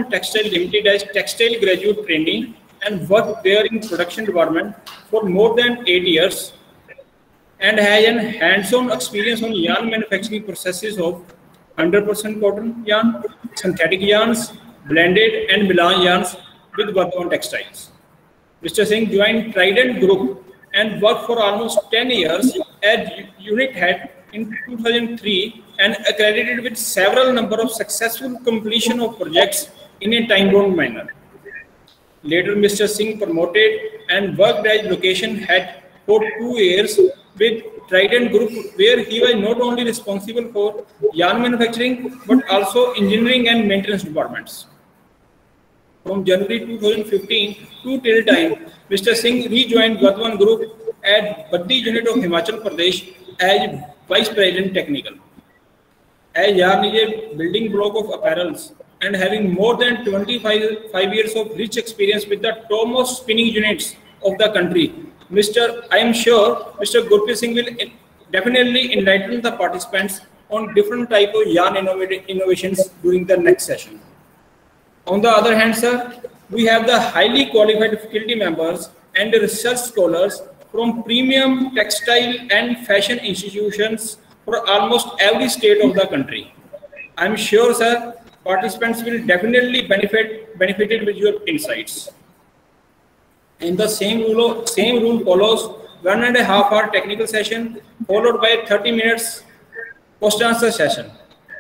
Textile Limited as textile graduate trainee and worked there in production department for more than 8 years and has an hands-on experience on yarn manufacturing processes of 100% cotton yarn, synthetic yarns, blended and melange yarns with Vardhaman Textiles. Mr. Singh joined Trident Group and worked for almost 10 years as unit head in 2003 and accredited with several number of successful completion of projects in a time-bound manner. Later, Mr. Singh promoted and worked as location head for 2 years with Trident Group, where he was not only responsible for yarn manufacturing but also engineering and maintenance departments. From January 2015 to till time, Mr. Singh rejoined Vardhaman Group at Baddi unit of Himachal Pradesh as Vice President Technical. As yarn is a building block of apparels and having more than 25 years of rich experience with the topmost spinning units of the country, I am sure Mr. Gurpreet Singh will definitely enlighten the participants on different type of yarn innovations during the next session. On the other hand, sir, we have the highly qualified faculty members and research scholars from premium textile and fashion institutions for almost every state of the country. I am sure, sir, participants will definitely benefited with your insights. And the same rule follows 1.5-hour technical session followed by 30 minutes question answer session.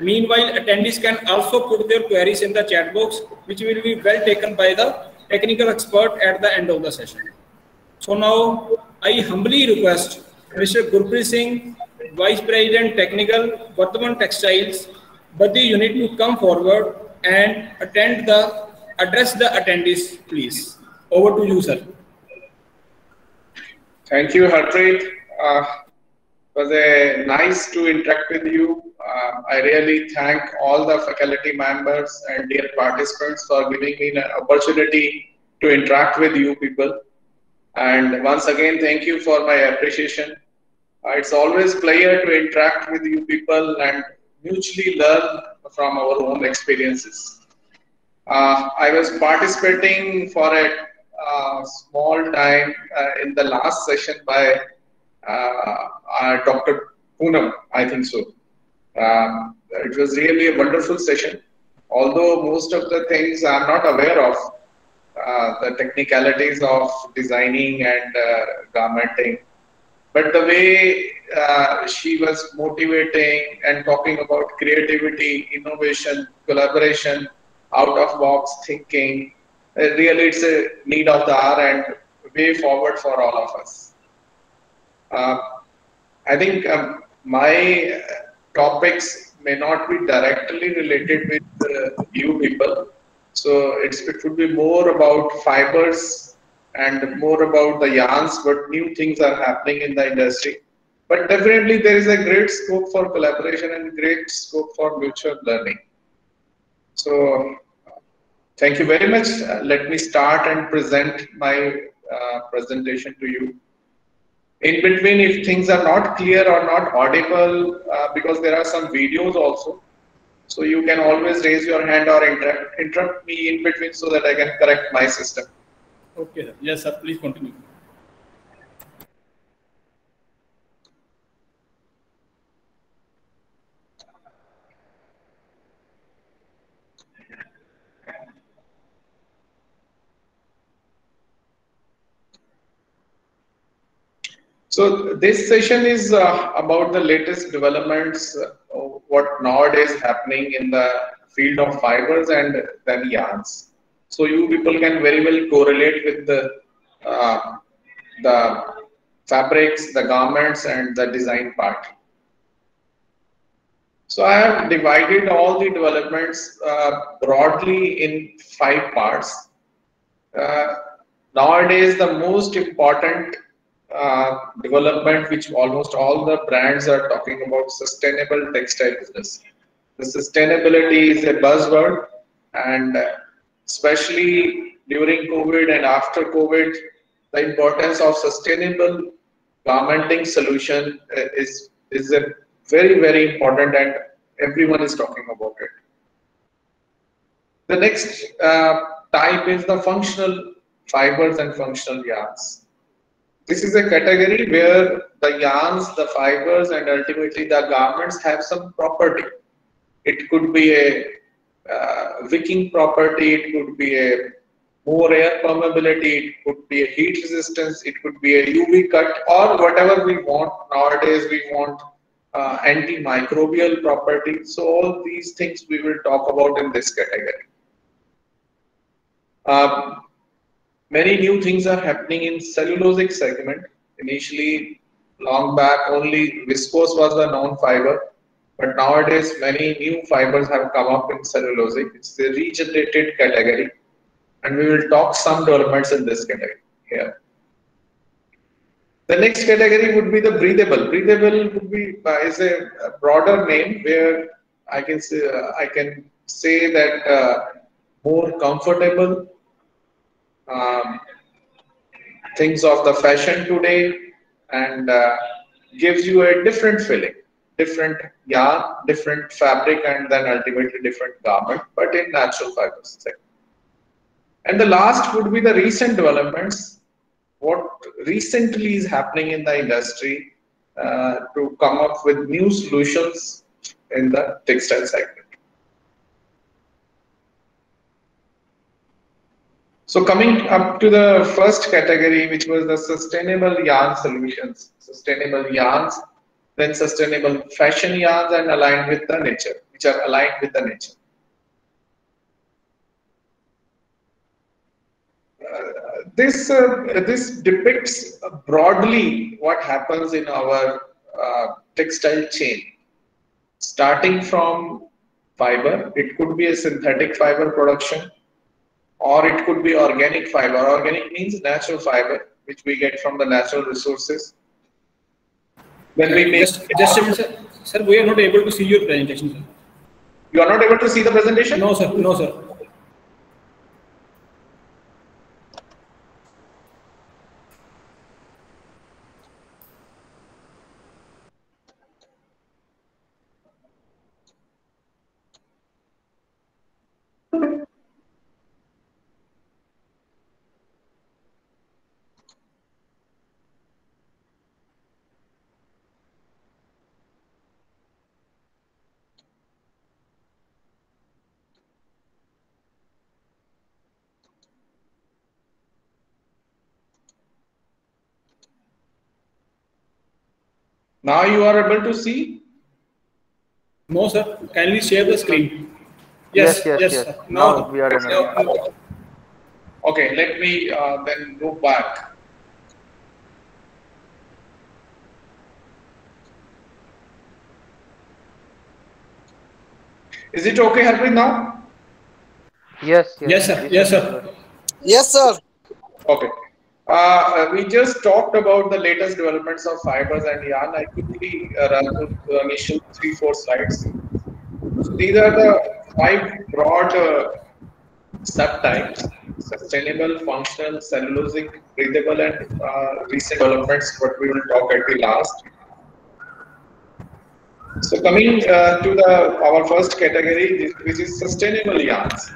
Meanwhile, attendees can also put their queries in the chat box, which will be well taken by the technical expert at the end of the session. So now, I humbly request Mr. Gurpreet Singh, Vice President Technical, Vardhaman Textiles, Baddi unit to come forward and address the attendees, please. Over to you, sir. Thank you, Harpreet. It was nice to interact with you. I really thank all the faculty members and dear participants for giving me an opportunity to interact with you people. And once again, thank you for my appreciation. It's always a pleasure to interact with you people and mutually learn from our own experiences. I was participating for a small time in the last session by Dr. Poonam, I think so. It was really a wonderful session. Although most of the things I'm not aware of, the technicalities of designing and garmenting, but the way she was motivating and talking about creativity, innovation, collaboration, out-of-box thinking, really it's a need of the hour and way forward for all of us. I think my topics may not be directly related with you people. So it would be more about fibers and more about the yarns, what new things are happening in the industry. But definitely there is a great scope for collaboration and great scope for mutual learning. So thank you very much. Let me start and present my presentation to you. In between, if things are not clear or not audible, because there are some videos also, so you can always raise your hand or interrupt me in between so that I can correct my system. Okay, sir. Yes, sir. Please continue. So this session is about the latest developments, what nowadays happening in the field of fibers and then yarns. So you people can very well correlate with the fabrics, the garments, and the design part. So I have divided all the developments broadly in 5 parts. Nowadays, the most important development, which almost all the brands are talking about, sustainable textile business. The sustainability is a buzzword, and especially during COVID and after COVID, the importance of sustainable garmenting solution is a very, very important, and everyone is talking about it. The next type is the functional fibers and functional yarns. This is a category where the yarns, the fibers, and ultimately the garments have some property. It could be a wicking property, it could be a more air permeability, it could be a heat resistance, it could be a UV cut, or whatever we want. Nowadays we want antimicrobial property. So all these things we will talk about in this category. Many new things are happening in cellulosic segment. Initially, long back, only viscose was the known fiber, but nowadays many new fibers have come up in cellulosic. It's a regenerated category, and we will talk some developments in this category here. The next category would be the breathable. Breathable would be is a broader name where I can say that more comfortable. Things of the fashion today, and gives you a different feeling, different yarn, different fabric, and then ultimately different garment, but in natural fibers segment. And the last would be the recent developments, what recently is happening in the industry to come up with new solutions in the textile segment. So coming up to the first category, which was the sustainable yarn solutions, sustainable yarns, then sustainable fashion yarns, and aligned with the nature, which are aligned with the nature. This depicts broadly what happens in our textile chain, starting from fiber. It could be a synthetic fiber production, or it could be organic fiber. Organic means natural fiber, which we get from the natural resources. Then we make just a minute, sir. We are not able to see your presentation, sir. You are not able to see the presentation? No, sir. No, sir. Now you are able to see? No, sir. Kindly share the screen. Yes. Sir. Now we are able. Okay, let me then go back. Is it okay, Harpreet, now? Yes, sir. Yes, sir. Yes, sir. Okay. We just talked about the latest developments of fibers and yarn. I quickly run through the initial 3-4 slides. So these are the 5 broad subtypes: sustainable, functional, cellulosic, breathable, and recent developments, what we will talk at the last. So coming to our first category, which is sustainable yarns,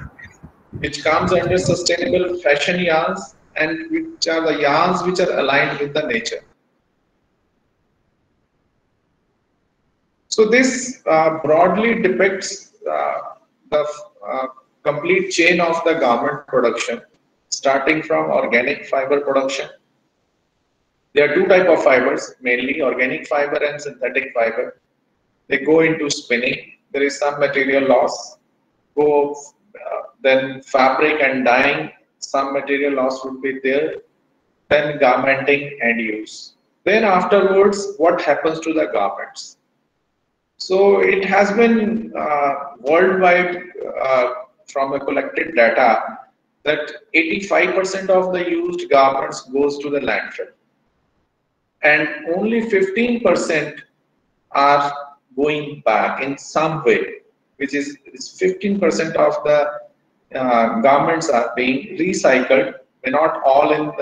which comes under sustainable fashion yarns, and which are the yarns which are aligned with the nature. So this broadly depicts the complete chain of the garment production, starting from organic fiber production. There are 2 types of fibers, mainly organic fiber and synthetic fiber. They go into spinning. There is some material loss. Then fabric and dyeing, some material loss would be there. Then garmenting and use. Then afterwards, what happens to the garments? So it has been worldwide from a collected data that 85% of the used garments goes to the landfill, and only 15% are going back in some way, which is 15% of the garments are being recycled. Not all in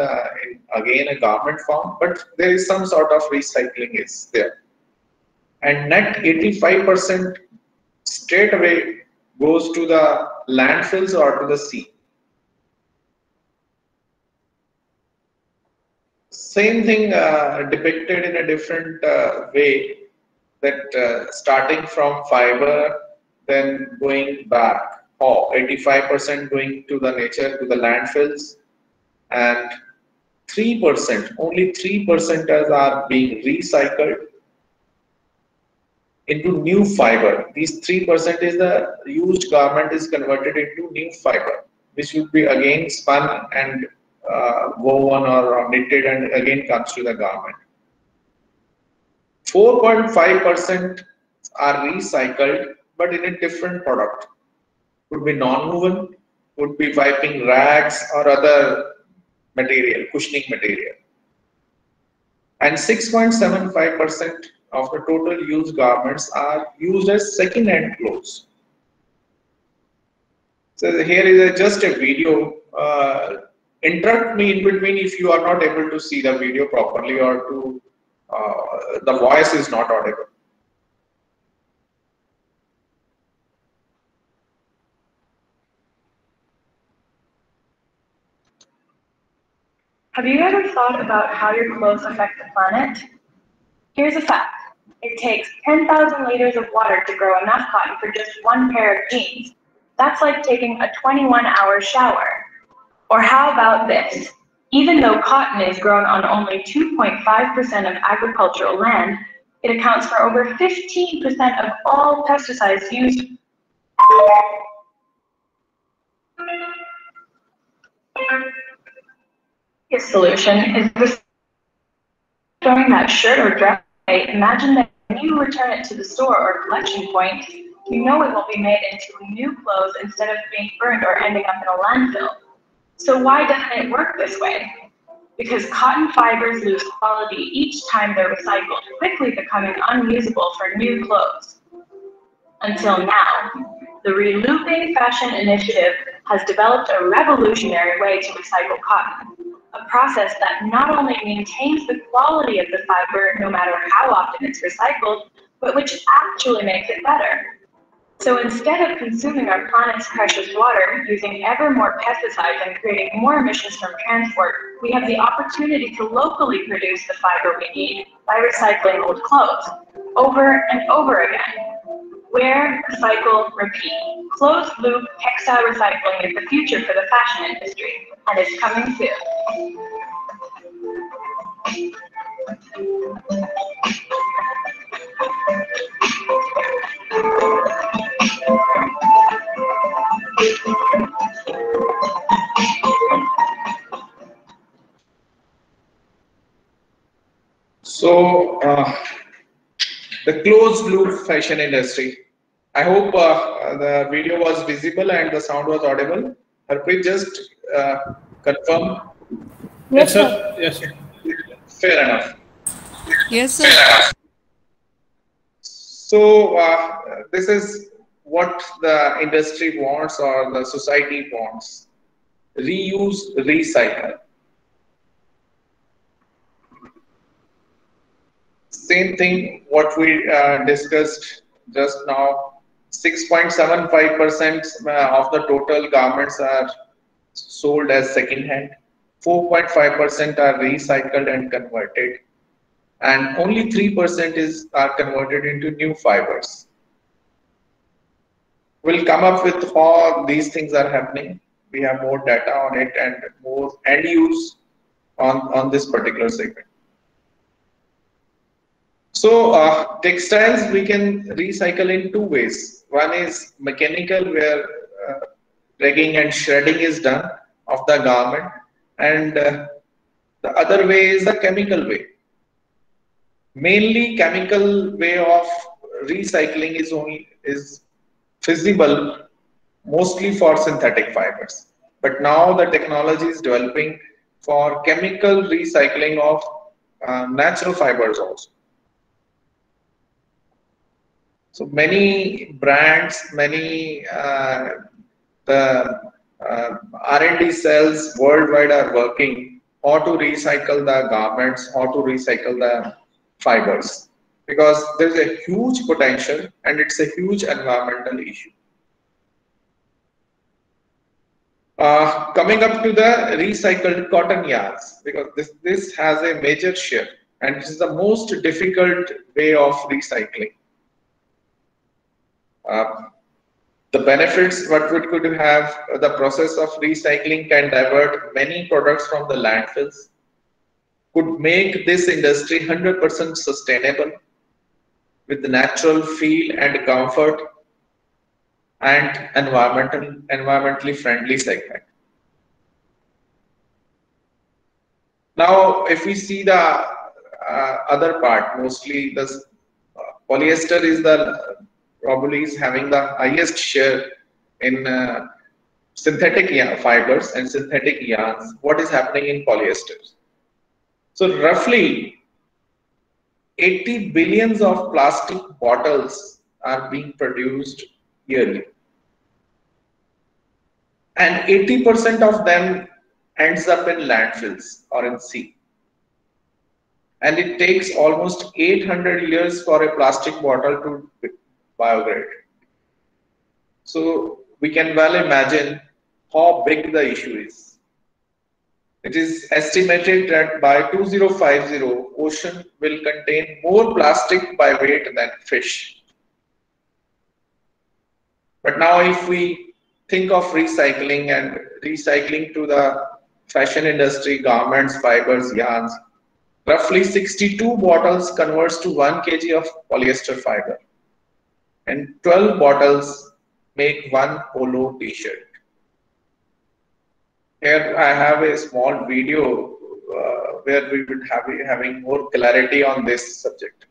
again a garment form, but there is some sort of recycling is there. And net 85% straight away goes to the landfills or to the sea. Same thing depicted in a different way, that starting from fiber, then going back, 85% going to the nature, to the landfills, and 3%, only 3% are being recycled into new fiber. These 3% is the used garment is converted into new fiber, which will be again spun and woven or knitted and again comes to the garment. 4.5% are recycled, but in a different product. Could be non-woven, could be wiping rags or other material, cushioning material. And 6.75% of the total used garments are used as second-hand clothes. So here is just a video. Interrupt me in between if you are not able to see the video properly or to the voice is not audible. Have you ever thought about how your clothes affect the planet? Here's a fact. It takes 10,000 liters of water to grow enough cotton for just one pair of jeans. That's like taking a 21-hour shower. Or how about this? Even though cotton is grown on only 2.5% of agricultural land, it accounts for over 15% of all pesticides used. His solution is throwing that shirt or dress away. Imagine that when you return it to the store or collection point, you know it will be made into new clothes instead of being burned or ending up in a landfill. So why doesn't it work this way? Because cotton fibers lose quality each time they're recycled, quickly becoming unusable for new clothes. Until now, the Relooping Fashion Initiative has developed a revolutionary way to recycle cotton, a process that not only maintains the quality of the fiber no matter how often it's recycled, but which actually makes it better. So instead of consuming our planet's precious water, using ever more pesticides and creating more emissions from transport, we have the opportunity to locally produce the fiber we need by recycling old clothes, over and over again. Wear, recycle, repeat. Closed loop textile recycling is the future for the fashion industry, and it's coming soon. So, the closed loop fashion industry. I hope the video was visible and the sound was audible. Harpreet, just confirm. Yes, sir. Yes, sir. Fair enough. Yes, sir. So, this is what the industry wants or the society wants. Reuse, recycle. Same thing what we discussed just now. 6.75% of the total garments are sold as second hand. 4.5% are recycled and converted, and only 3% are converted into new fibers. We'll come up with how these things are happening. We have more data on it and more end use on this particular segment. So textiles we can recycle in two ways. One is mechanical, where rigging and shredding is done of the garment, and the other way is the chemical way. Mainly chemical way of recycling is feasible mostly for synthetic fibers. But now the technology is developing for chemical recycling of natural fibers also. So many brands, many the R&D cells worldwide are working how to recycle the garments, how to recycle the fibers, because there's a huge potential and it's a huge environmental issue. Coming up to the recycled cotton yarns, because this has a major share and this is the most difficult way of recycling. The benefits what we could have, the process of recycling can divert many products from the landfills, could make this industry 100% sustainable with the natural feel and comfort and environmentally friendly segment. Now, if we see the other part, mostly the polyester is the probably is having the highest share in synthetic fibers and synthetic yarns. What is happening in polyester? So roughly 80 billions of plastic bottles are being produced yearly, and 80% of them ends up in landfills or in sea. And it takes almost 800 years for a plastic bottle to biodegrade. So we can well imagine how big the issue is. It is estimated that by 2050, ocean will contain more plastic by weight than fish. But now if we think of recycling and recycling to the fashion industry, garments, fibers, yarns, roughly 62 bottles converts to 1 kg of polyester fiber, and 12 bottles make 1 polo t-shirt. Here I have a small video where we would have having more clarity on this subject.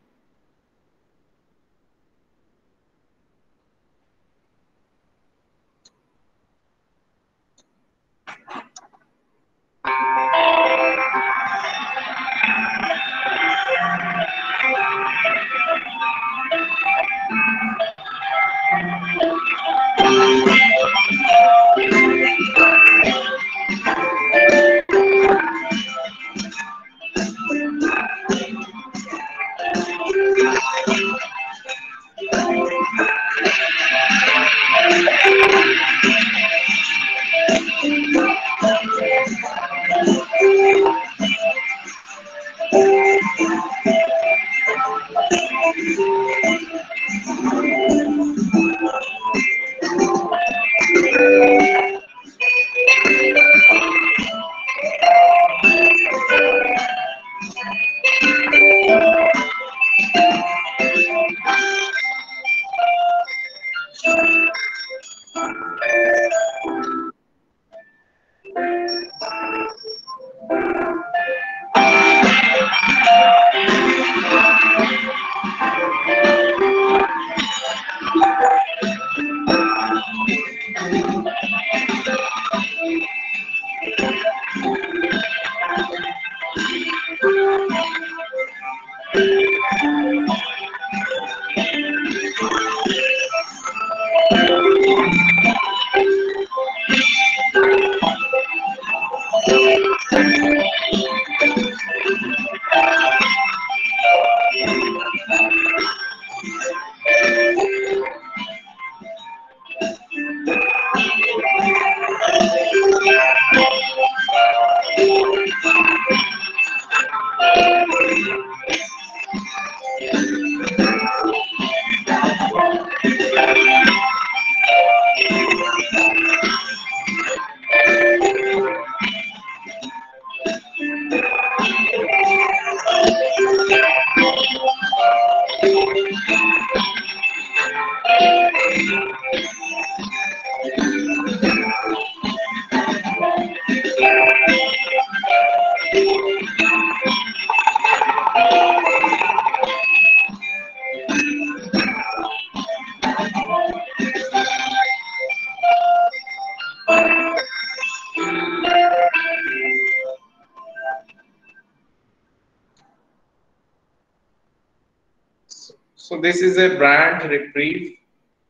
So this is a brand, Reprieve,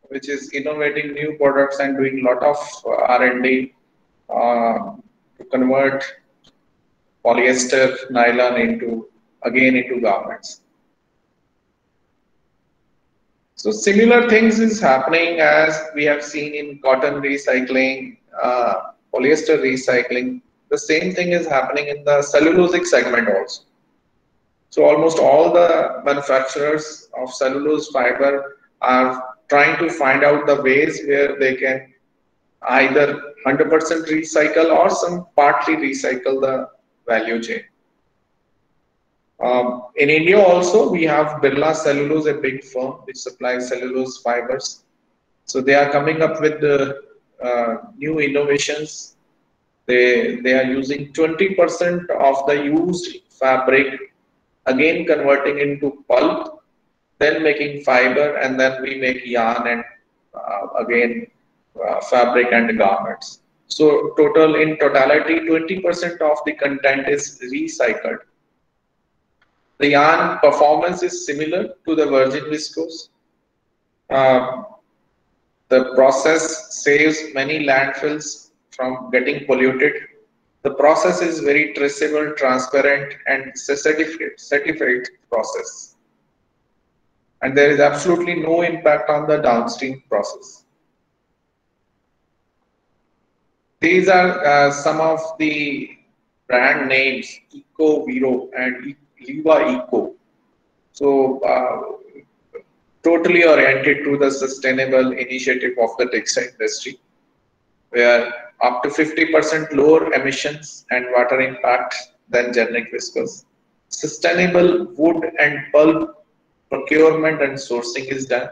which is innovating new products and doing a lot of R&D to convert polyester, nylon into garments. So similar things is happening as we have seen in cotton recycling. polyester recycling. The same thing is happening in the cellulosic segment also. So almost all the manufacturers of cellulose fiber are trying to find out the ways where they can either 100% recycle or some partly recycle the value chain. In India also, we have Birla Cellulose, a big firm which supplies cellulose fibers. So they are coming up with the new innovations. They are using 20% of the used fabric, again converting into pulp, then making fiber, and then we make yarn and again fabric and garments. So in totality, 20% of the content is recycled. The yarn performance is similar to the virgin viscose. The process saves many landfills from getting polluted. The process is very traceable, transparent, and certified process. And there is absolutely no impact on the downstream process. These are some of the brand names, EcoVero and Liva Eco. So totally oriented to the sustainable initiative of the textile industry, where up to 50% lower emissions and water impact than generic viscose. Sustainable wood and pulp procurement and sourcing is done.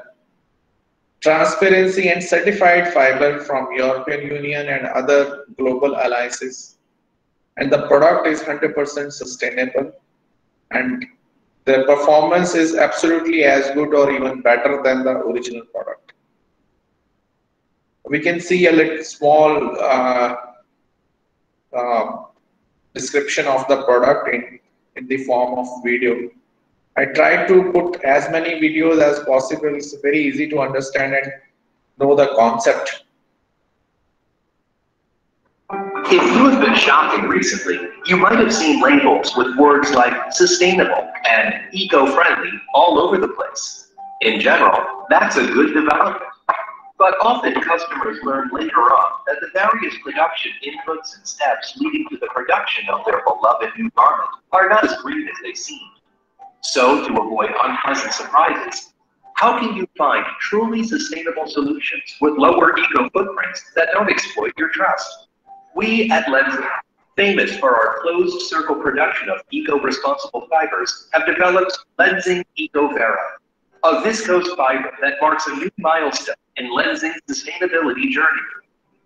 Transparency and certified fiber from European Union and other global alliances. And the product is 100% sustainable, and the performance is absolutely as good or even better than the original product. We can see a little small description of the product in the form of video. I tried to put as many videos as possible. It's very easy to understand and know the concept. If you have been shopping recently, you might have seen labels with words like sustainable and eco-friendly all over the place. In general, that's a good development. But often customers learn later on that the various production inputs and steps leading to the production of their beloved new garment are not as green as they seem. So, to avoid unpleasant surprises, how can you find truly sustainable solutions with lower eco footprints that don't exploit your trust? We at Lenzing, famous for our closed circle production of eco-responsible fibers, have developed Lenzing EcoVero, a viscose fiber that marks a new milestone in Lenzing's sustainability journey.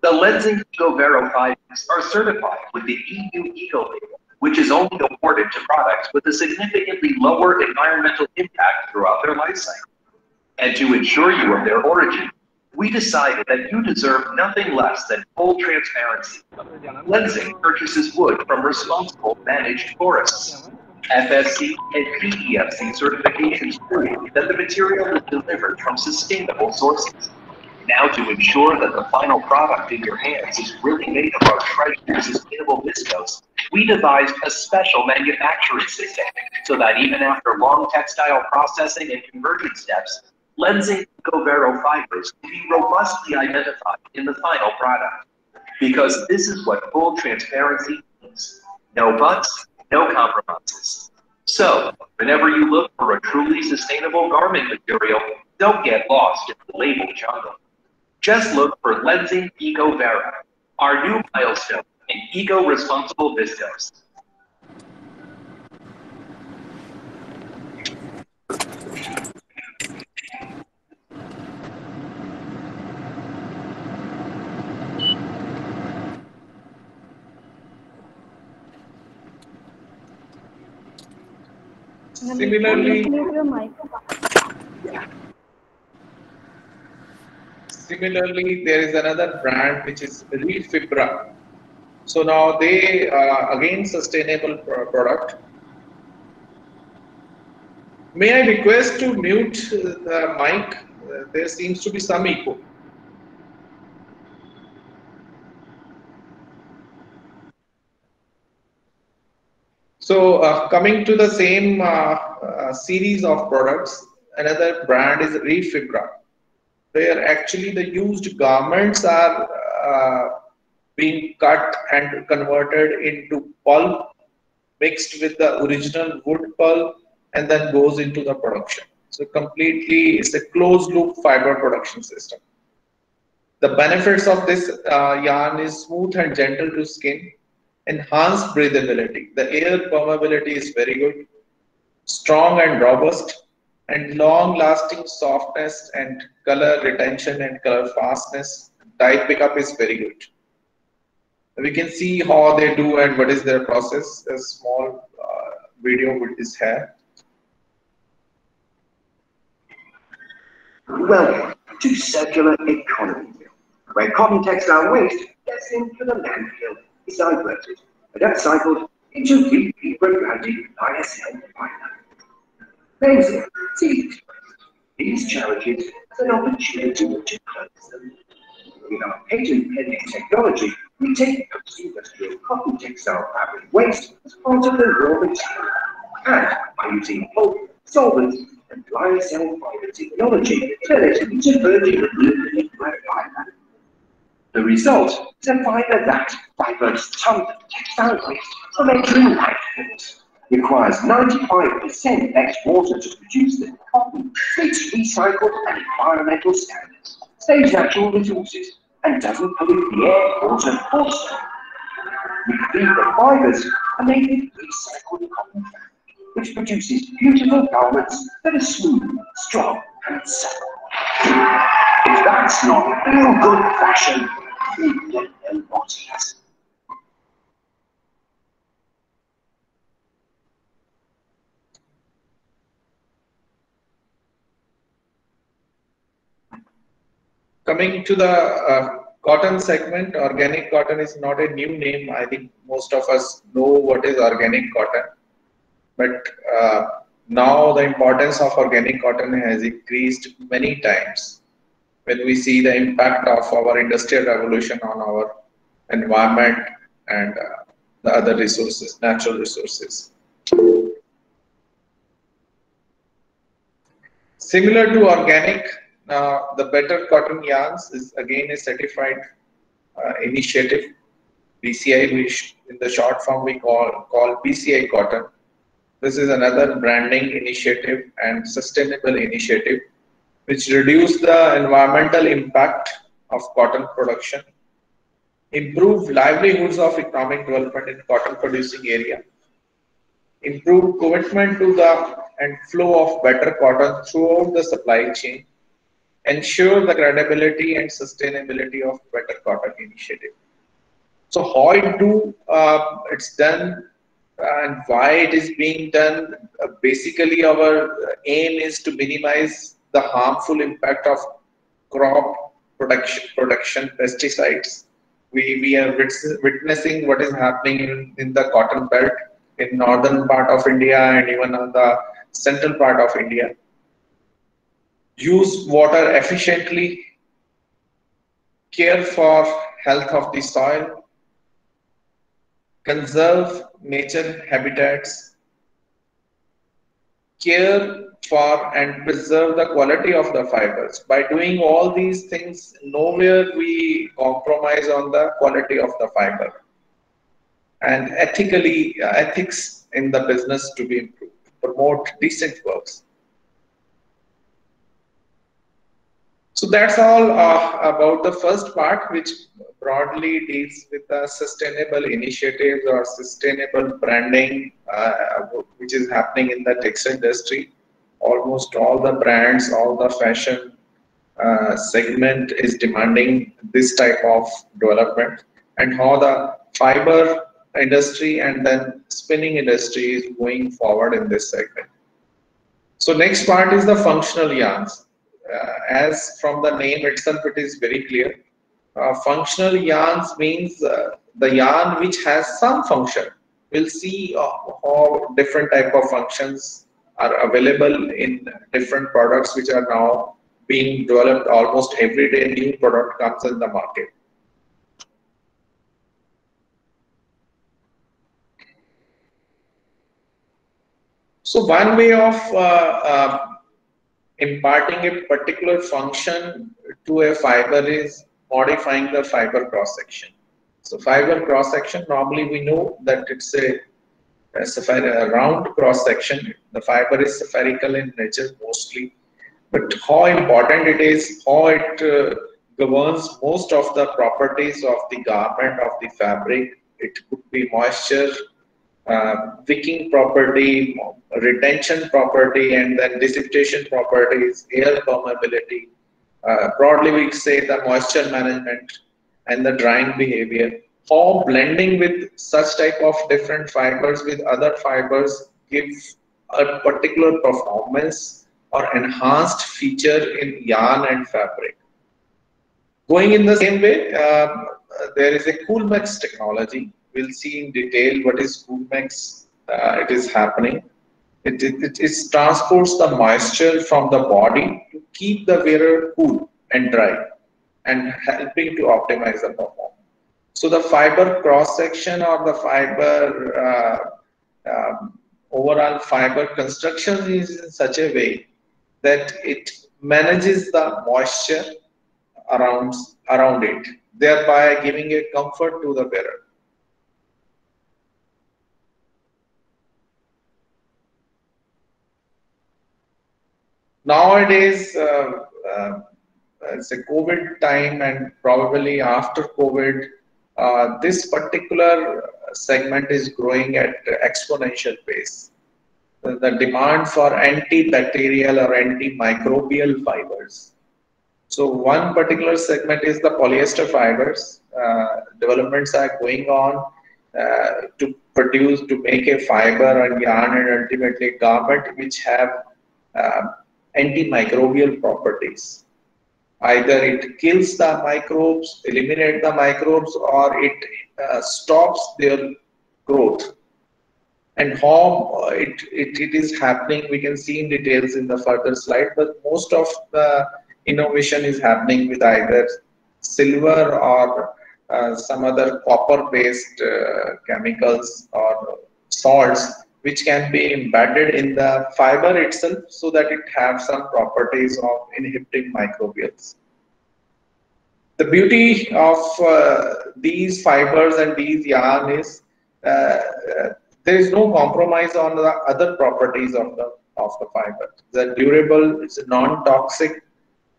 The Lenzing EcoVero fibers are certified with the EU Eco label, which is only awarded to products with a significantly lower environmental impact throughout their life cycle. And to ensure you of their origin, we decided that you deserve nothing less than full transparency. Lenzing purchases wood from responsible managed forests. FSC and PEFC certifications prove that the material is delivered from sustainable sources. Now, to ensure that the final product in your hands is really made of our treasured sustainable viscose, we devised a special manufacturing system so that even after long textile processing and conversion steps, Lenzing EcoVero fibers can be robustly identified in the final product. Because this is what full transparency means. No buts, no compromises. So, whenever you look for a truly sustainable garment material, don't get lost in the label jungle. Just look for Lenzing EcoVero, our new milestone in eco-responsible viscose. Similarly, there is another brand which is Refibra. So now they again sustainable product. May I request to mute the mic? There seems to be some echo. So coming to the same series of products, another brand is Refibra, where actually the used garments are being cut and converted into pulp, mixed with the original wood pulp, and then goes into the production. So completely, it's a closed loop fiber production system. The benefits of this yarn is smooth and gentle to skin, enhanced breathability. The air permeability is very good, strong and robust, and long-lasting softness and color retention and color fastness. Dye pickup is very good. We can see how they do and what is their process. A small video is here. Welcome to circular economy, where cotton textile waste gets into the landfill, is diverted and upcycled into rebranded ISL fiber. Amazing. See these challenges as an opportunity to close them. With our patent-pending technology, we take post-industrial cotton textile fabric waste as part of the raw material, and by using pulp, solvents, and lyocell fiber technology, turn it into virgin blue fiber. The result is a fiber that diverts tons of textile waste from entering landfills, requires 95% less water to produce than cotton, meets recycled and environmental standards, saves natural resources, and doesn't pollute the air, water, or soil. We feed the fibers and make it recycled cotton fabric, which produces beautiful garments that are smooth, strong, and supple. If that's not real good fashion, we don't know what is. Coming to the cotton segment, organic cotton is not a new name. I think most of us know what is organic cotton. But now the importance of organic cotton has increased many times when we see the impact of our industrial revolution on our environment and the other resources, natural resources. Similar to organic, the Better Cotton Yarns is again a certified initiative, BCI, which in the short form we call BCI Cotton. This is another branding initiative and sustainable initiative which reduce the environmental impact of cotton production, improve livelihoods of economic development in cotton producing area, improve commitment to the and flow of better cotton throughout the supply chain, ensure the credibility and sustainability of Better Cotton initiative. So how it's done and why it is being done, basically our aim is to minimize the harmful impact of crop production pesticides. We are witnessing what is happening in the cotton belt in northern part of India and even on the central part of India. Use water efficiently, care for health of the soil, conserve nature habitats, care for and preserve the quality of the fibers. By doing all these things, nowhere we compromise on the quality of the fiber. And ethics in the business to be improved, promote decent works. So that's all about the first part, which broadly deals with the sustainable initiatives or sustainable branding, which is happening in the textile industry. Almost all the brands, all the fashion segment is demanding this type of development, and how the fiber industry and then spinning industry is going forward in this segment. So next part is the functional yarns. As from the name itself, it is very clear. Functional yarns means the yarn which has some function. We'll see how different type of functions are available in different products which are now being developed. Almost every day new product comes in the market. So one way of imparting a particular function to a fiber is modifying the fiber cross section. So fiber cross section, normally we know that it's a round cross section. The fiber is spherical in nature mostly, but how important it is, how it governs most of the properties of the garment, of the fabric. It could be moisture, wicking property, retention property, and then dissipation properties, air permeability. Broadly, we say the moisture management and the drying behavior. How blending with such type of different fibers with other fibers gives a particular performance or enhanced feature in yarn and fabric. Going in the same way, there is a Coolmax technology. We'll see in detail what is Coolmax. It is happening. It transports the moisture from the body to keep the wearer cool and dry, and helping to optimize the performance. So the fiber cross section or the fiber overall fiber construction is in such a way that it manages the moisture around it, thereby giving a comfort to the wearer. Nowadays, it's a COVID time, and probably after COVID, this particular segment is growing at exponential pace. The demand for antibacterial or antimicrobial fibers. So one particular segment is the polyester fibers. Developments are going on to make a fiber and yarn and ultimately garment which have antimicrobial properties. Either it kills the microbes, eliminate the microbes, or it stops their growth. And how it is happening, we can see in details in the further slide, but most of the innovation is happening with either silver or some other copper-based chemicals or salts, which can be embedded in the fiber itself so that it has some properties of inhibiting microbials. The beauty of these fibers and these yarn is there is no compromise on the other properties of the fiber. They're durable, it's non-toxic,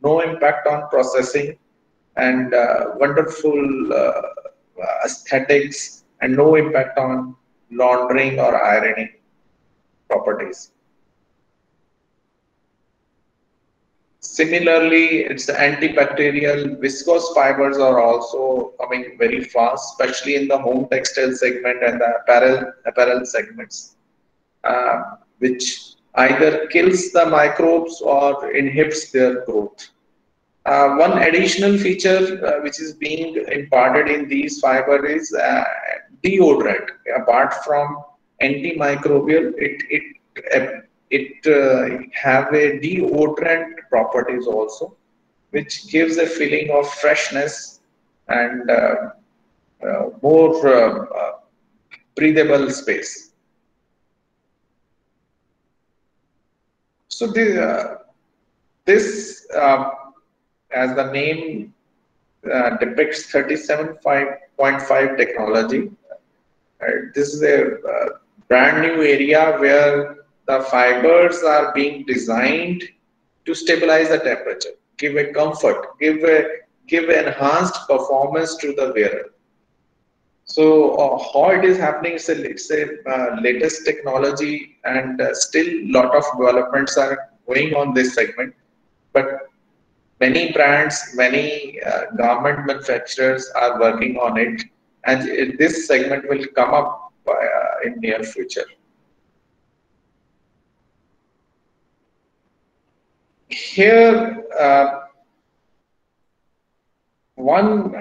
no impact on processing, and wonderful aesthetics, and no impact on laundering or ironing properties. Similarly, it's the antibacterial viscose fibers are also coming very fast, especially in the home textile segment and the apparel segments, which either kills the microbes or inhibits their growth. One additional feature which is being imparted in these fibers is deodorant. Apart from antimicrobial, it have a deodorant properties also, which gives a feeling of freshness and more breathable space. So this as the name depicts 37.5 technology. This is a brand new area where the fibers are being designed to stabilize the temperature, give a comfort, give enhanced performance to the wearer. So how it is happening? It's a latest technology, and still lot of developments are going on this segment. But many brands, many garment manufacturers are working on it, and this segment will come up in near future. Here, one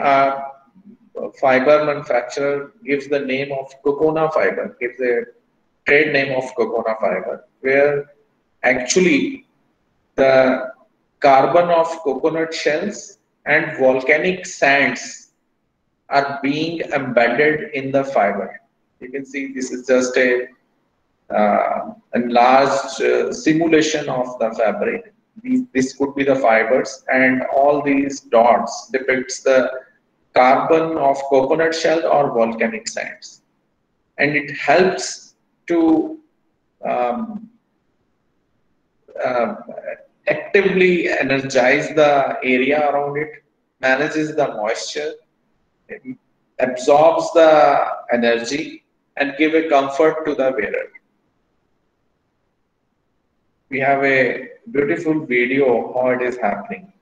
fiber manufacturer gives the name of Cocona fiber, gives a trade name of Cocona fiber, where actually the carbon of coconut shells and volcanic sands are being embedded in the fiber. You can see this is just a enlarged simulation of the fabric. This could be the fibers, and all these dots depicts the carbon of coconut shell or volcanic sands. And it helps to actively energize the area around it, manages the moisture, absorbs the energy, and give a comfort to the wearer. We have a beautiful video of how it is happening.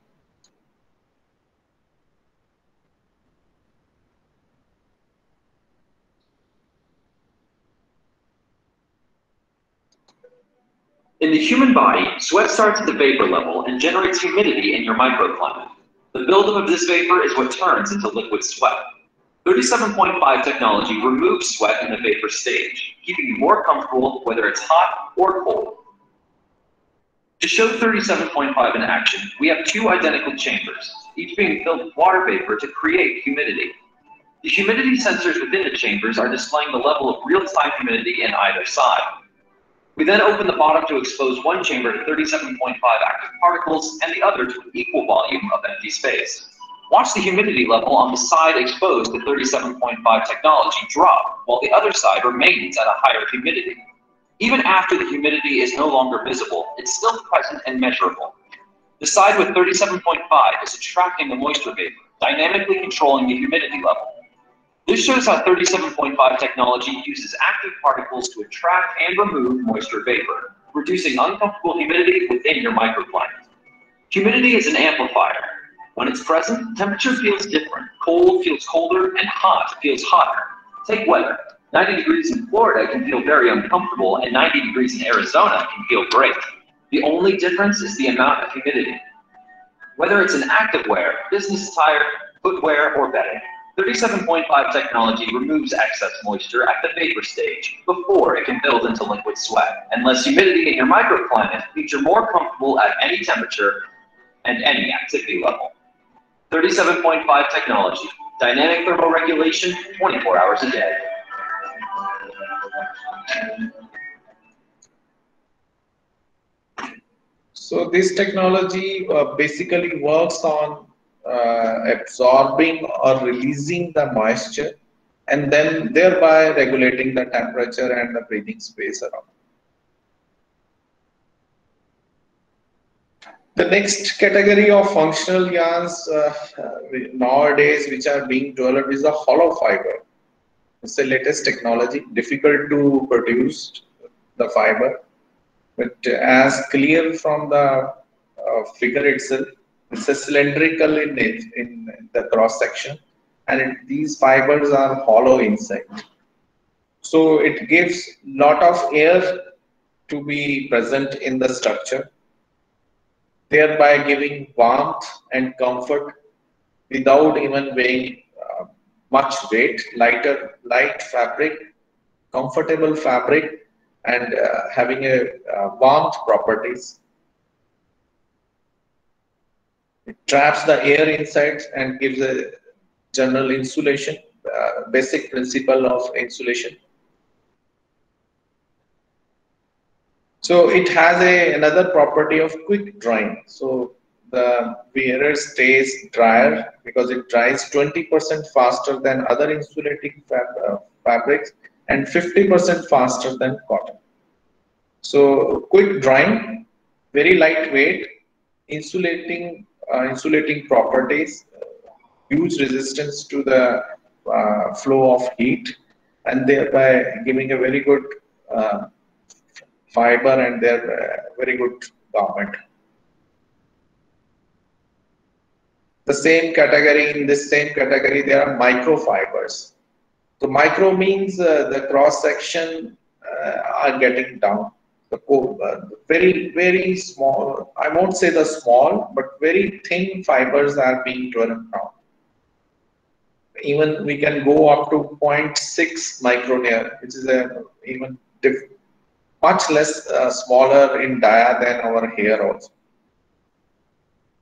In the human body, sweat starts at the vapor level and generates humidity in your microclimate. The buildup of this vapor is what turns into liquid sweat. 37.5 technology removes sweat in the vapor stage, keeping you more comfortable whether it's hot or cold. To show 37.5 in action, we have two identical chambers, each being filled with water vapor to create humidity. The humidity sensors within the chambers are displaying the level of real-time humidity in either side. We then open the bottom to expose one chamber to 37.5 active particles and the other to an equal volume of empty space. Watch the humidity level on the side exposed to 37.5 technology drop, while the other side remains at a higher humidity. Even after the humidity is no longer visible, it's still present and measurable. The side with 37.5 is attracting the moisture vapor, dynamically controlling the humidity level. This shows how 37.5 technology uses active particles to attract and remove moisture vapor, reducing uncomfortable humidity within your microclimate. Humidity is an amplifier. When it's present, temperature feels different. Cold feels colder, and hot feels hotter. Take weather. 90 degrees in Florida can feel very uncomfortable, and 90 degrees in Arizona can feel great. The only difference is the amount of humidity. Whether it's an activewear, business attire, footwear, or bedding, 37.5 technology removes excess moisture at the vapor stage before it can build into liquid sweat, and less humidity in your microclimate means you're more comfortable at any temperature and any activity level. 37.5 technology, dynamic thermoregulation, 24 hours a day. So this technology basically works on absorbing or releasing the moisture and then thereby regulating the temperature and the breathing space around. The next category of functional yarns nowadays which are being developed is the hollow fiber. It's the latest technology, difficult to produce the fiber, but as clear from the figure itself, it's a cylindrical in the cross section, and these fibers are hollow inside. So it gives lot of air to be present in the structure, thereby giving warmth and comfort without even weighing much weight. Light fabric, comfortable fabric, and having a warmth properties. It traps the air inside and gives a general insulation, basic principle of insulation. So it has another property of quick drying. So the wearer stays drier because it dries 20% faster than other insulating fabrics and 50% faster than cotton. So quick drying, very lightweight, insulating properties, huge resistance to the flow of heat, and thereby giving a very good fiber and their very good garment. In this same category, there are microfibers. So micro means the cross section are getting down. Very small, I won't say the small, but very thin fibers are being developed now. Even we can go up to 0.6 micronear, which is even much less smaller in dia than our hair also.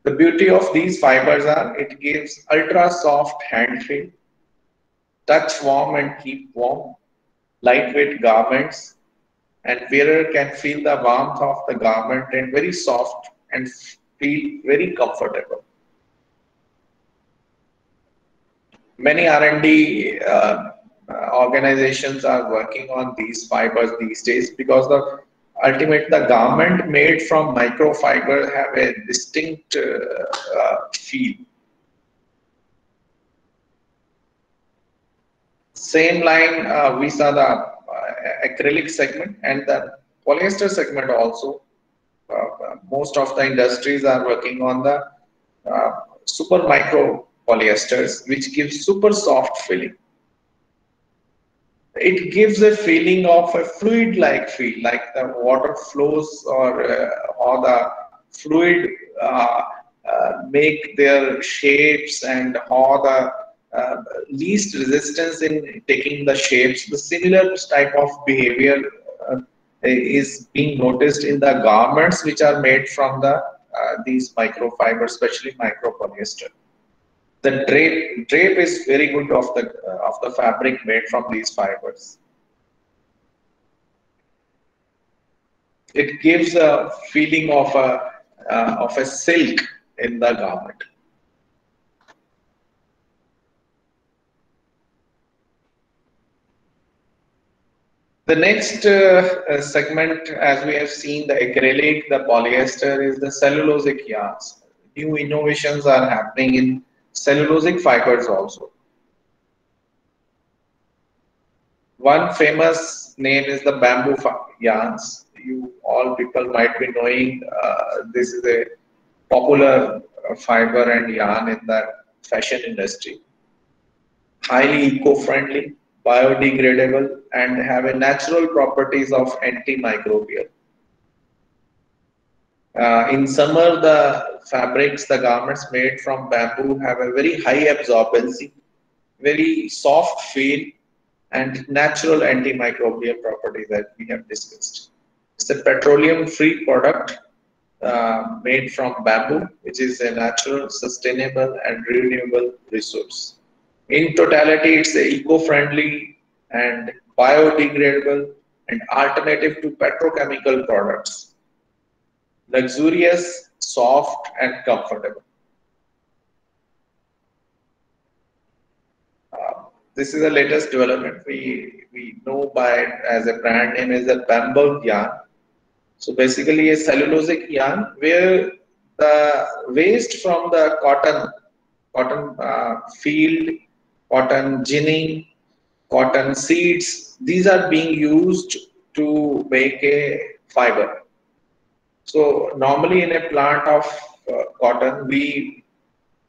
The beauty of these fibers are it gives ultra soft hand feel, touch warm and keep warm, lightweight garments, and wearer can feel the warmth of the garment and very soft and feel very comfortable. Many R&D organizations are working on these fibers these days because the garment made from microfiber have a distinct feel. Same line, we saw the acrylic segment and the polyester segment also. Most of the industries are working on the super micro polyesters, which gives super soft feeling. It gives a feeling of a fluid-like feel, like the water flows or the fluid make their shapes and how the least resistance in taking the shapes. The similar type of behavior is being noticed in the garments which are made from the these microfibers, especially micropolyester. The drape is very good of the fabric made from these fibers. It gives a feeling of a silk in the garment. The next segment, as we have seen, the acrylic, the polyester, is the cellulosic yarns. New innovations are happening in cellulosic fibers also. One famous name is the bamboo yarns. You all people might be knowing this is a popular fiber and yarn in the fashion industry. Highly eco-friendly, biodegradable, and have a natural properties of antimicrobial. In summer, the fabrics, the garments made from bamboo have a very high absorbency, very soft feel, and natural antimicrobial properties that we have discussed. It's a petroleum-free product made from bamboo, which is a natural, sustainable, and renewable resource. In totality, it's eco-friendly and biodegradable and alternative to petrochemical products. Luxurious, soft, and comfortable. This is the latest development. We know by it as a brand name is the Bamberg yarn. So basically a cellulosic yarn where the waste from the cotton field, cotton ginning, cotton seeds, these are being used to make a fiber. So normally in a plant of cotton, we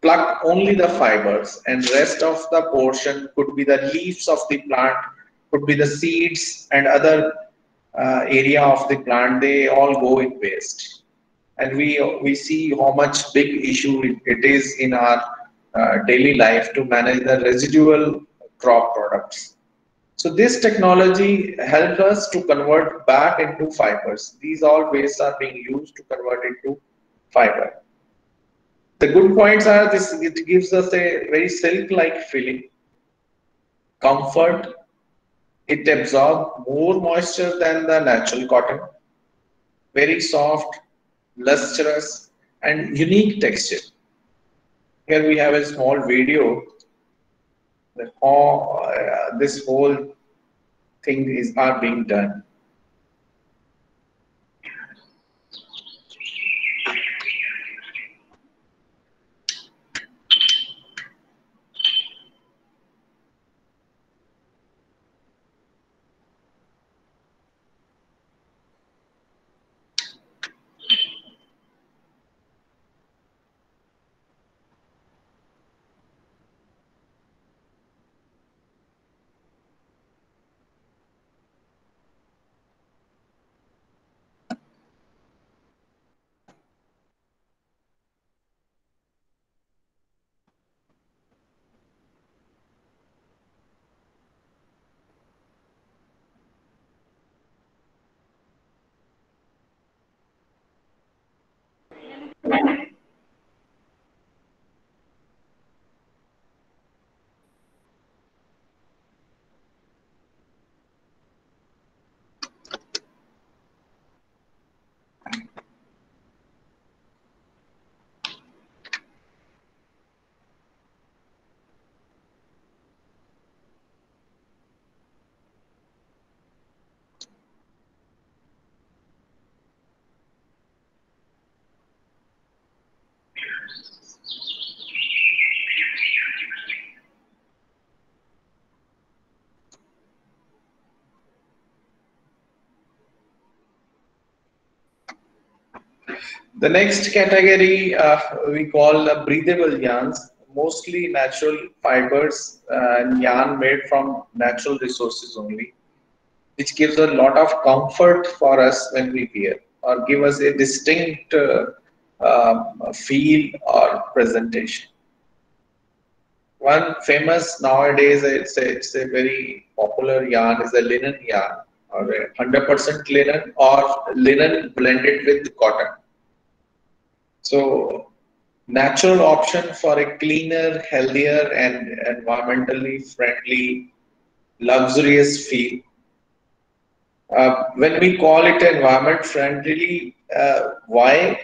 pluck only the fibers and rest of the portion could be the leaves of the plant, could be the seeds and other area of the plant, they all go in waste. And we see how much big issue it is in our daily life to manage the residual crop products. So this technology helps us to convert back into fibers. These all wastes are being used to convert into fiber. The good points are this: it gives us a very silk-like feeling, comfort. It absorbs more moisture than the natural cotton. Very soft, lustrous, and unique texture. Here we have a small video that how this whole thing are being done. The next category we call breathable yarns, mostly natural fibers and yarn made from natural resources only, which gives a lot of comfort for us when we wear or give us a distinct feel or presentation. One famous nowadays, it's a very popular yarn is a linen yarn or a 100% linen or linen blended with cotton. So natural option for a cleaner, healthier and environmentally friendly, luxurious feel. When we call it environment friendly, why?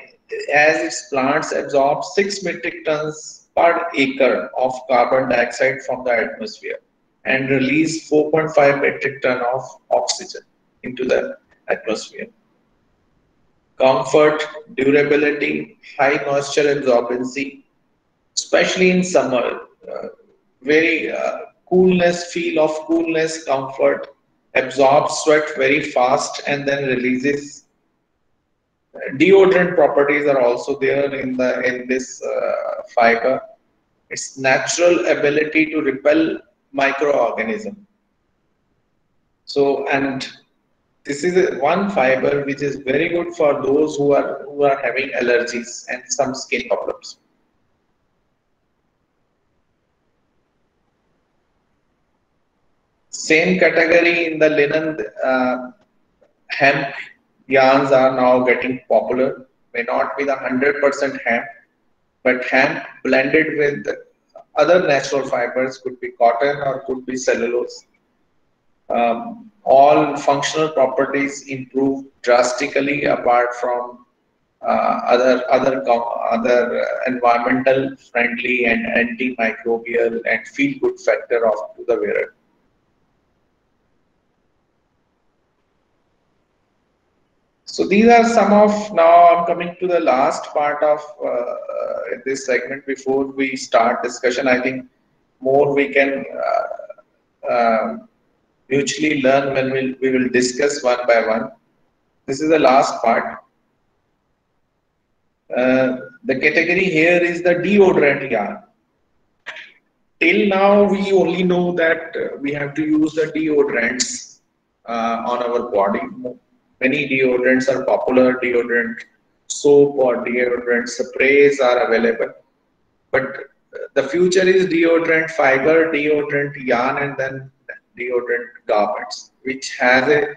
As its plants absorb 6 metric tons per acre of carbon dioxide from the atmosphere and release 4.5 metric ton of oxygen into the atmosphere. Comfort, durability, high moisture absorbency, especially in summer, very coolness, feel of coolness, comfort, absorbs sweat very fast and then releases. Deodorant properties are also there in this fiber. Its natural ability to repel microorganism. So, and this is one fiber which is very good for those who are having allergies and some skin problems. Same category in the linen, hemp yarns are now getting popular. May not be the 100% hemp, but hemp blended with other natural fibers, could be cotton or could be cellulose. All functional properties improve drastically apart from other environmental friendly and antimicrobial and feel good factor of to the wearer. So these are some of, now I'm coming to the last part of this segment before we start discussion. I think more we can mutually learn when we will discuss one by one. This is the last part. The category here is the deodorant yarn. Till now, we only know that we have to use the deodorants on our body. Many deodorants are popular, deodorant soap or deodorant sprays are available. But the future is deodorant fiber, deodorant yarn, and then deodorant garments, which has a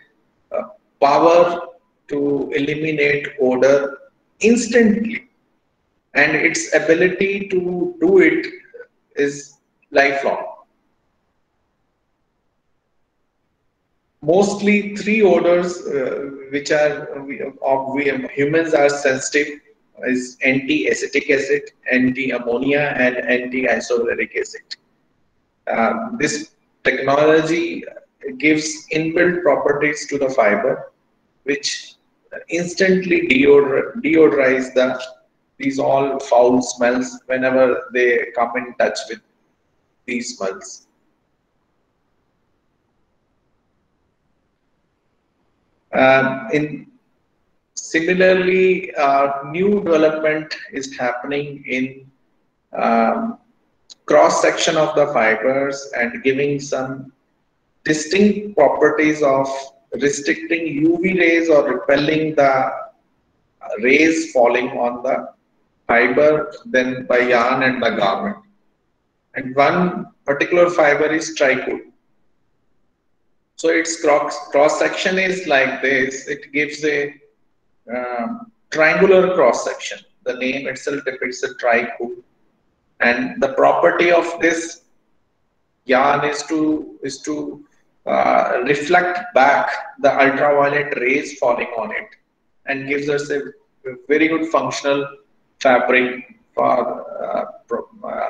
power to eliminate odor instantly. And its ability to do it is lifelong. Mostly three odors which are humans are sensitive is anti-acetic acid, anti-ammonia, and anti-isovaleric acid. This technology gives inbuilt properties to the fiber, which instantly deodorize these all foul smells whenever they come in touch with these smells. Similarly, new development is happening in cross section of the fibers and giving some distinct properties of restricting UV rays or repelling the rays falling on the fiber, then by yarn and the garment. And one particular fiber is tricoat. So its cross section is like this. It gives a triangular cross section. The name itself depicts a tricoat, and the property of this yarn is to reflect back the ultraviolet rays falling on it, and gives us a very good functional fabric for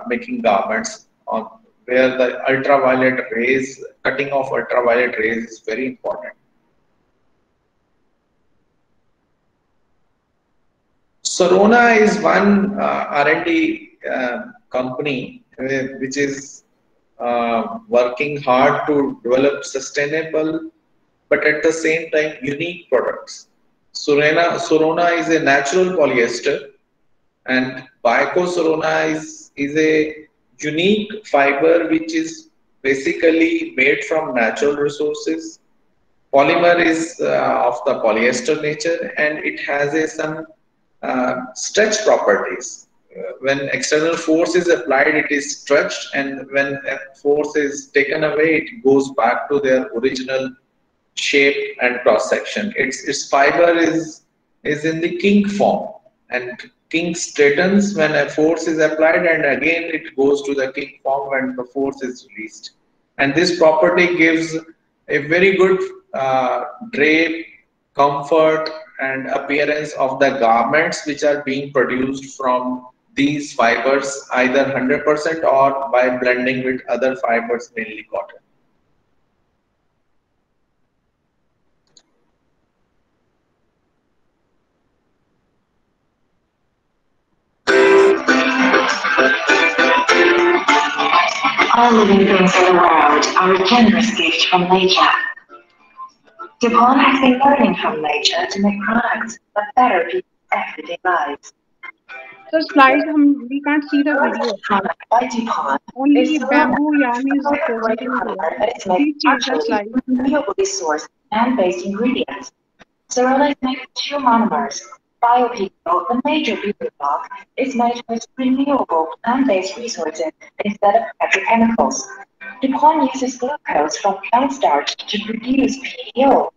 making garments on where the ultraviolet rays, cutting off ultraviolet rays is very important. Sorona is one R&D company which is working hard to develop sustainable but at the same time unique products. Sorona is a natural polyester, and Bioco Sorona is a unique fiber which is basically made from natural resources. Polymer is of the polyester nature, and it has some stretch properties. When external force is applied, it is stretched, and when a force is taken away, it goes back to their original shape and cross section. Its fiber is in the kink form, and kink straightens when a force is applied, and again it goes to the kink form when the force is released. And this property gives a very good drape, comfort, and appearance of the garments which are being produced from these fibers, either 100% or by blending with other fibers, mainly cotton. All living things in the world are a generous gift from nature. DuPont has been learning from nature to make products that better people's everyday lives. So slide, we can't see the video. Product by DuPont Only is bamboo yarn is a presenting polymer here. that is Please made change the partially slide. with renewably sourced plant-based ingredients. Sorona is made with two monomers. BioPeco, the major building block, is made with renewable plant-based resources instead of petrochemicals. DuPont uses glucose from plant starch to produce PEO.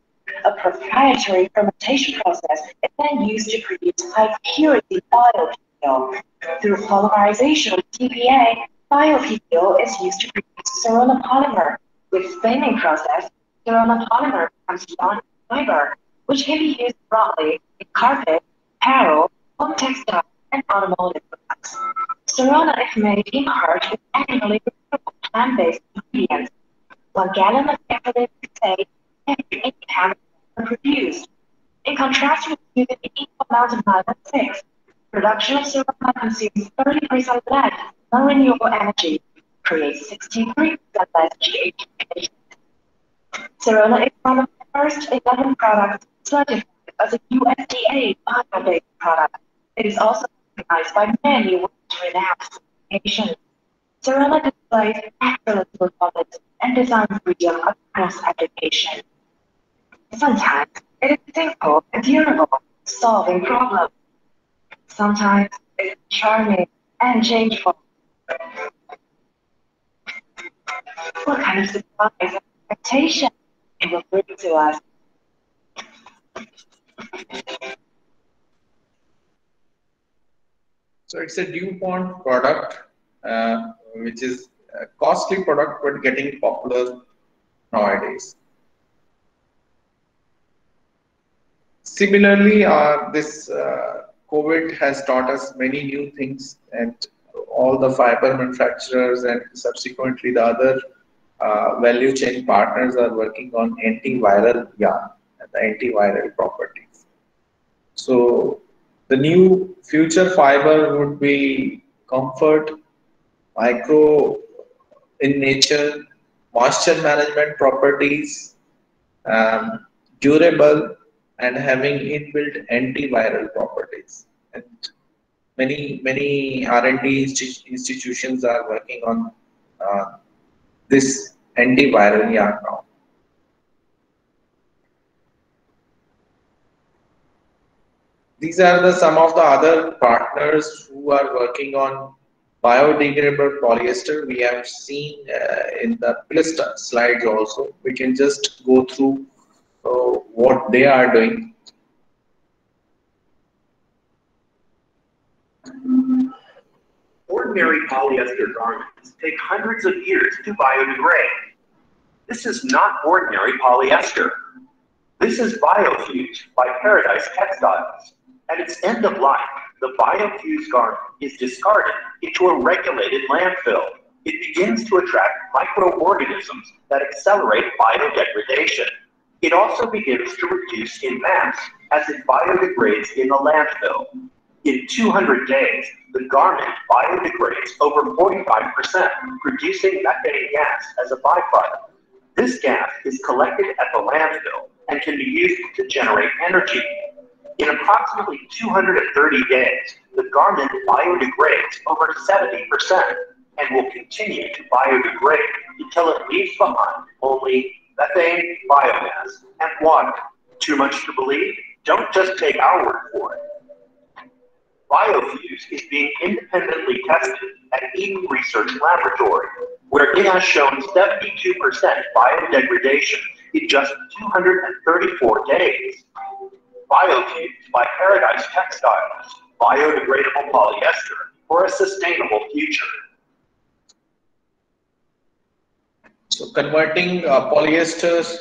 A proprietary fermentation process is then used to produce high-purity BioPeco. Through polymerization with TPA, BioPeco is used to produce Sorona polymer. With spinning process, Sorona polymer becomes non-fiber, which can be used broadly in carpet, apparel, home textile, and automotive products. Sorona is made in part with annually renewable plant-based ingredients. 1 gallon of ethylene contains every 8 pounds are produced. In contrast with using an equal amount of nylon 6, production of Sorona consumes 30% less non-renewable energy, creates 63% less GHG. Sorona is one of the first 11 products certified as a USDA bio-based product. It is also recognized by many world-renowned certifications. Sorona displays excellent performance and design freedom across application. Sometimes it is simple and durable, solving problems. Sometimes it is charming and changeful. What kind of surprise and expectation it will bring to us? So it's a DuPont product, which is a costly product but getting popular nowadays. Similarly, this COVID has taught us many new things, and all the fiber manufacturers and subsequently the other value chain partners are working on antiviral yarn and the antiviral properties. So the new future fiber would be comfort, micro in nature, moisture management properties, durable, and having inbuilt antiviral properties. And many R&D institutions are working on this antiviral yarn now. These are some of the other partners who are working on biodegradable polyester. We have seen in the list slides also. We can just go through what they are doing. Ordinary polyester garments take hundreds of years to biodegrade. This is not ordinary polyester. This is BioFuse by Paradise Textiles. At its end of life, the BioFuse garment is discarded into a regulated landfill. It begins to attract microorganisms that accelerate biodegradation. It also begins to reduce in mass as it biodegrades in the landfill. In 200 days, the garment biodegrades over 45%, producing methane gas as a byproduct. This gas is collected at the landfill and can be used to generate energy. In approximately 230 days, the garment biodegrades over 70% and will continue to biodegrade until it leaves behind only methane, biomass, and water. Too much to believe? Don't just take our word for it. Biofuse is being independently tested at Eden Research Laboratory, where it has shown 72% biodegradation in just 234 days. Biofuse by Paradise Textiles, biodegradable polyester for a sustainable future. So converting polyesters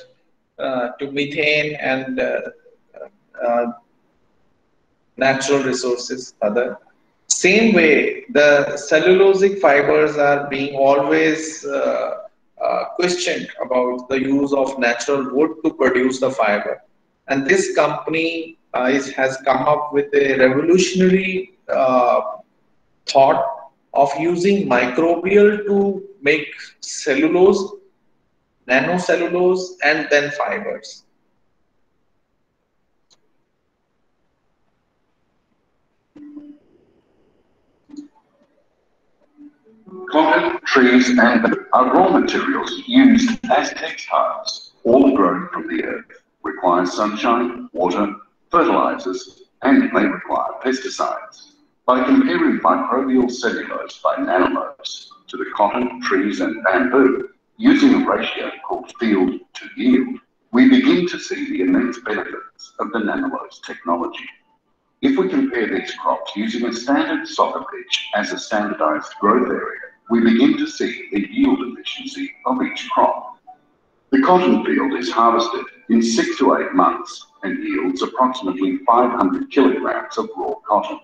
to methane and natural resources other. Same way, the cellulosic fibers are being always questioned about the use of natural wood to produce the fiber. And this company has come up with a revolutionary thought of using microbial to make cellulose, nanocellulose, and then fibers. Cotton, trees, and are raw materials used as textiles, all grown from the earth, require sunshine, water, fertilizers, and may require pesticides. By comparing microbial cellulose by nanomoles to the cotton, trees, and bamboo, using a ratio called field to yield, we begin to see the immense benefits of the nanomose technology. If we compare these crops using a standard soccer pitch as a standardized growth area, we begin to see the yield efficiency of each crop. The cotton field is harvested in 6 to 8 months and yields approximately 500 kilograms of raw cotton.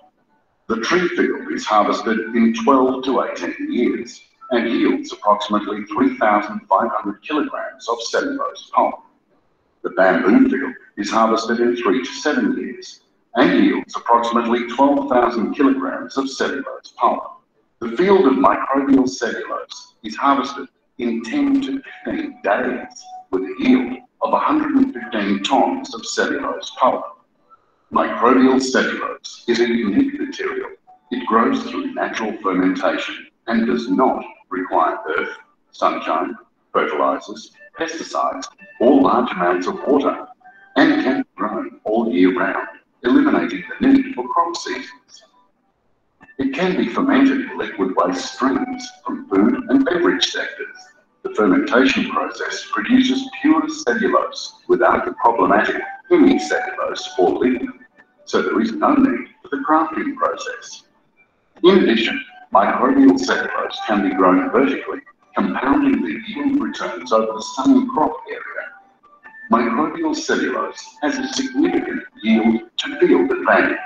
The tree field is harvested in 12 to 18 years and yields approximately 3,500 kilograms of cellulose pulp. The bamboo field is harvested in 3 to 7 years and yields approximately 12,000 kilograms of cellulose pulp. The field of microbial cellulose is harvested in 10 to 15 days with a yield of 115 tons of cellulose pulp. Microbial cellulose is a unique material. It grows through natural fermentation and does not require earth, sunshine, fertilizers, pesticides, or large amounts of water, and can be grown all year round, eliminating the need for crop seasons. It can be fermented in liquid waste streams from food and beverage sectors. The fermentation process produces pure cellulose without the problematic hemicellulose or lignin, so there is no need for the grafting process. In addition, microbial cellulose can be grown vertically, compounding the yield returns over the same crop area. Microbial cellulose has a significant yield to field advantage.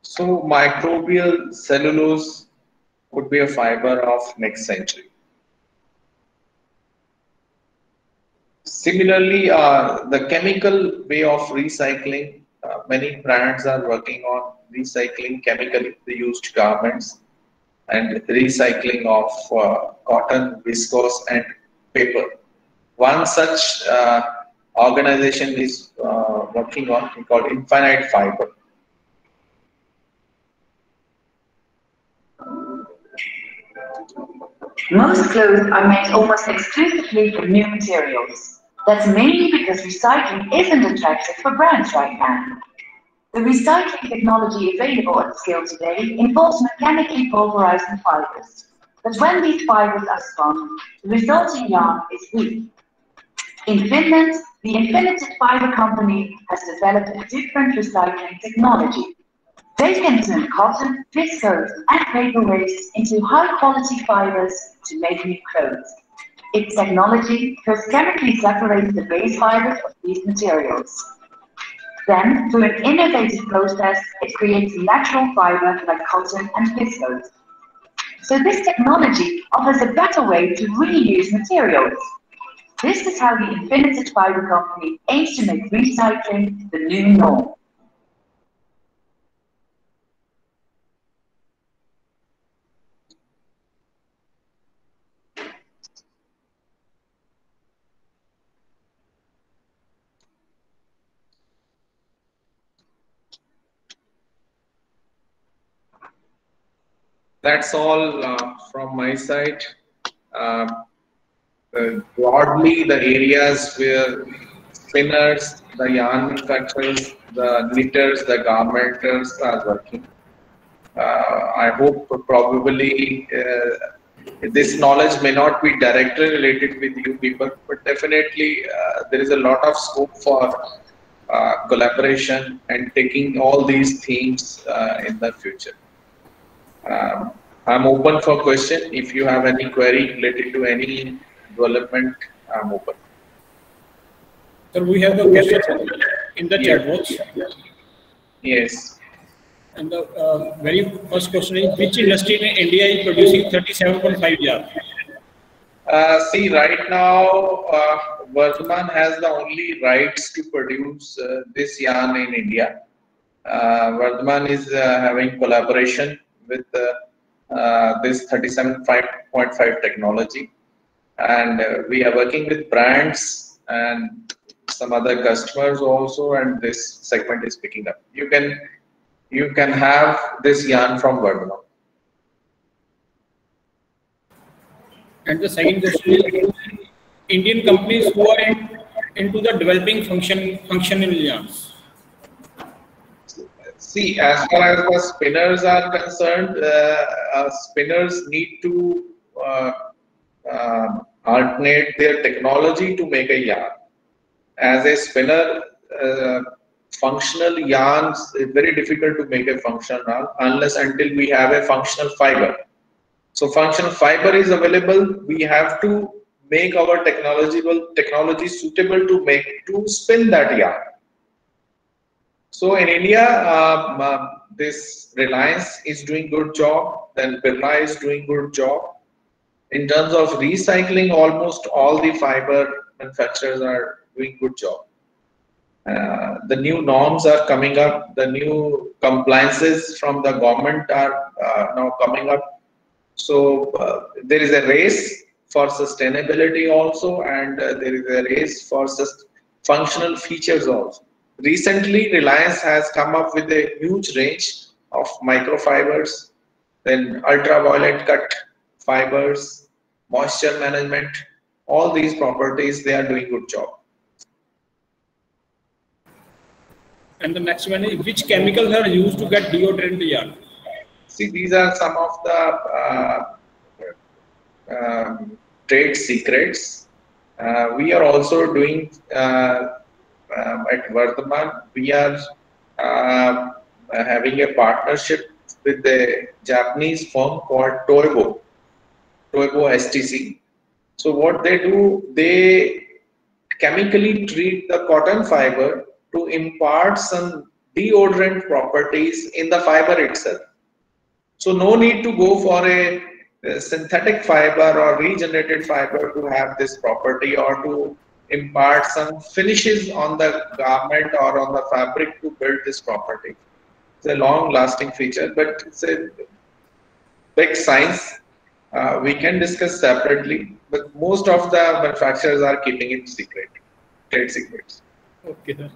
So microbial cellulose could be a fiber of next century. Similarly, the chemical way of recycling, many brands are working on recycling chemically used garments and recycling of cotton, viscose, and paper. One such organization is working on called Infinite Fiber. Most clothes are made almost exclusively from new materials. That's mainly because recycling isn't attractive for brands right now. The recycling technology available at scale today involves mechanically pulverizing fibers. But when these fibers are spun, the resulting yarn is weak. In Finland, the Infinited Fiber Company has developed a different recycling technology. They can turn cotton, viscose, and paper waste into high-quality fibers to make new clothes. Its technology first chemically separates the base fibers of these materials. Then, through an innovative process, it creates natural fiber like cotton and viscose. So this technology offers a better way to reuse materials. This is how the Infinitec Fiber Company aims to make recycling the new norm. That's all from my side. Broadly, the areas where spinners, the yarn manufacturers, the knitters, the garmenters are working. I hope probably this knowledge may not be directly related with you people, but definitely there is a lot of scope for collaboration and taking all these themes in the future. I'm open for question. If you have any query related to any development, I'm open. So we have the question in the chat box. Yes. And the very first question is, which industry in India is producing 37.5 yarn? See, right now, Vardhman has the only rights to produce this yarn in India. Vardhman is having collaboration with this 37.5 technology, and we are working with brands and some other customers also, and this segment is picking up. You can have this yarn from Vardhman. And the second question is, Indian companies who are into the developing functional yarns. See, as far as the spinners are concerned, spinners need to alternate their technology to make a yarn. As a spinner, functional yarns is very difficult to make a functional unless until we have a functional fiber. So functional fiber is available. We have to make our technology suitable to spin that yarn. So in India, this Reliance is doing good job. Then Birla is doing good job. In terms of recycling, almost all the fiber manufacturers are doing good job. The new norms are coming up. The new compliances from the government are now coming up. So there is a race for sustainability also, and there is a race for functional features also. Recently, Reliance has come up with a huge range of microfibers, then ultraviolet cut fibers, moisture management, all these properties, they are doing good job. And the next one is, which chemicals are used to get deodorant yarn? See, these are some of the trade secrets. We are also doing at Vardhman, we are having a partnership with a Japanese firm called Toibo STC. So what they do, they chemically treat the cotton fiber to impart some deodorant properties in the fiber itself. So no need to go for a synthetic fiber or regenerated fiber to have this property or to impart some finishes on the garment or on the fabric to build this property. It's a long lasting feature, but it's a big science. We can discuss separately, but most of the manufacturers are keeping it secret, trade secrets. Okay, sir.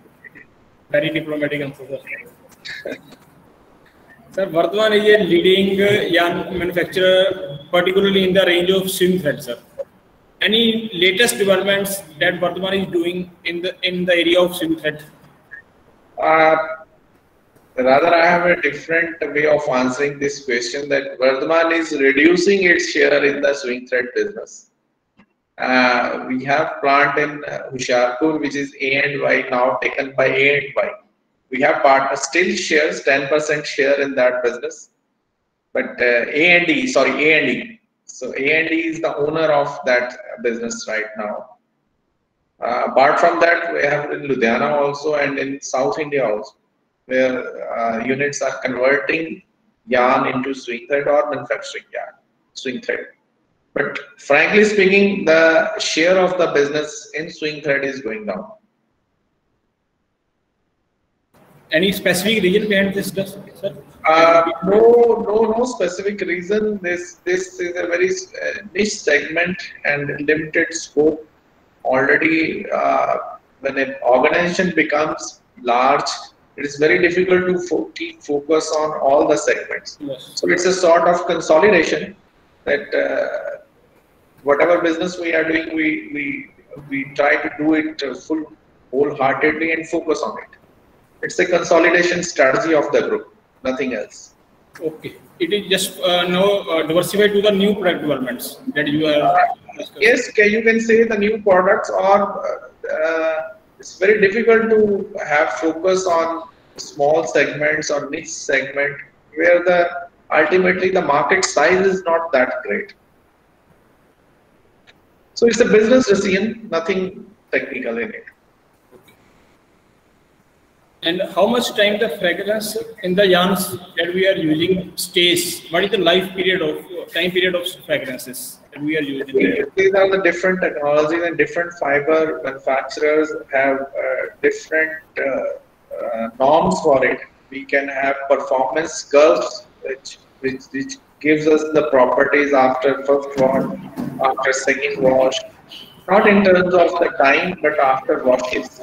Very diplomatic answer, sir. Sir, Vardhman is a leading yarn manufacturer, particularly in the range of swing thread, sir. Any latest developments that Vardhman is doing in the area of swing thread? Rather, I have a different way of answering this question, that Vardhman is reducing its share in the swing thread business. We have plant in Hoshiarpur, which is A&Y, now taken by A&Y. We have partner still shares 10% share in that business, but A&E. So A&E is the owner of that business right now. Apart from that, we have in Ludhiana also and in South India also, where units are converting yarn into swing thread or manufacturing yarn, swing thread. But frankly speaking, the share of the business in swing thread is going down. Any specific reason behind this, sir? No specific reason. This is a very niche segment and limited scope. Already, when an organization becomes large, it is very difficult to keep focus on all the segments. Yes. So it's a sort of consolidation that whatever business we are doing, we try to do it wholeheartedly and focus on it. It's a consolidation strategy of the group, nothing else. Okay. It is just now diversified to the new product developments that you are discussing. Yes, you can say the new products, or it's very difficult to have focus on small segments or niche segment where ultimately the market size is not that great. So it's a business decision, nothing technical in it. And how much time the fragrance in the yarns that we are using stays? What is the time period of fragrances that we are using? These are the different technologies, and different fiber manufacturers have different norms for it. We can have performance curves, which gives us the properties after first wash, after second wash, not in terms of the time, but after washes.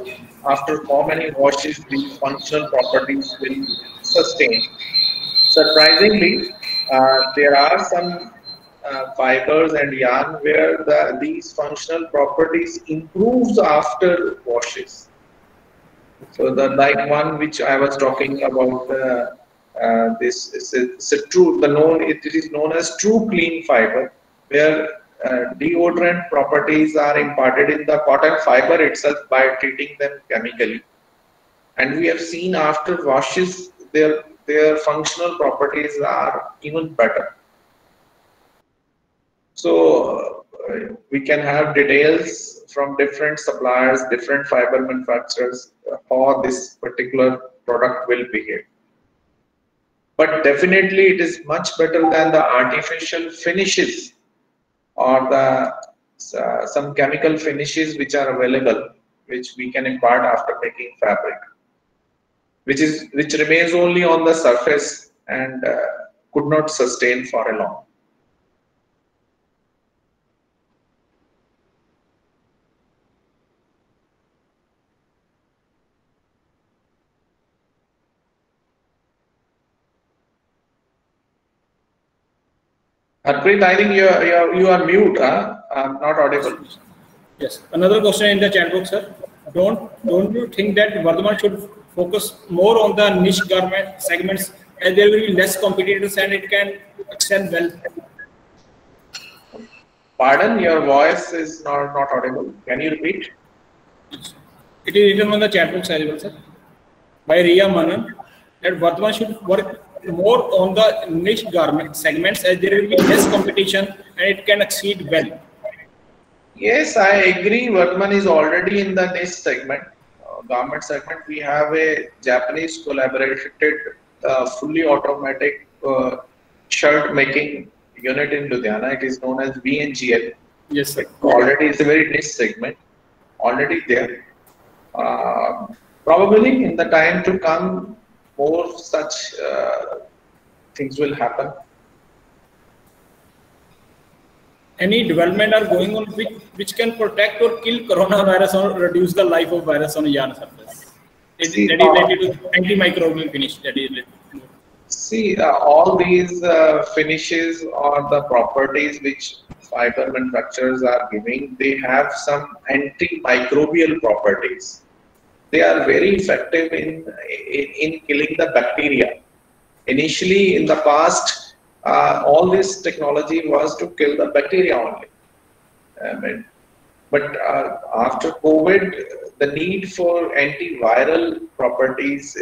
After how many washes, these functional properties will sustain. Surprisingly, there are some fibers and yarn where these functional properties improves after washes. So like one which I was talking about, this is a true. It is known as true clean fiber, where deodorant properties are imparted in the cotton fiber itself by treating them chemically, and we have seen after washes their functional properties are even better. So we can have details from different suppliers, different fiber manufacturers, how this particular product will behave. But definitely it is much better than the artificial finishes or some chemical finishes which are available, which we can impart after making fabric, which remains only on the surface and could not sustain for a long. Harpreet, I think you are mute. I'm not audible. Yes. Another question in the chat box, sir. Don't you think that Vardhman should focus more on the niche garment segments, and there will be less competitors and it can excel well? Pardon, your voice is not audible. Can you repeat? It is written on the chat box as well, sir, by Riya Manan, that Vardhman should work more on the niche garment segments as there will be less competition and it can exceed well. Yes, I agree. Vardhman is already in the niche segment, garment segment. We have a Japanese collaborated, fully automatic shirt making unit in Ludhiana. It is known as VNGL. Yes, sir. Already it's a very niche segment, already there. Probably in the time to come, more such things will happen. Any development are going on which can protect or kill coronavirus or reduce the life of virus on a yarn surface? That is related to antimicrobial finish. That is related. See, all these finishes or the properties which fiber manufacturers are giving, they have some antimicrobial properties. They are very effective in killing the bacteria. Initially, in the past, all this technology was to kill the bacteria only. But after COVID, the need for antiviral properties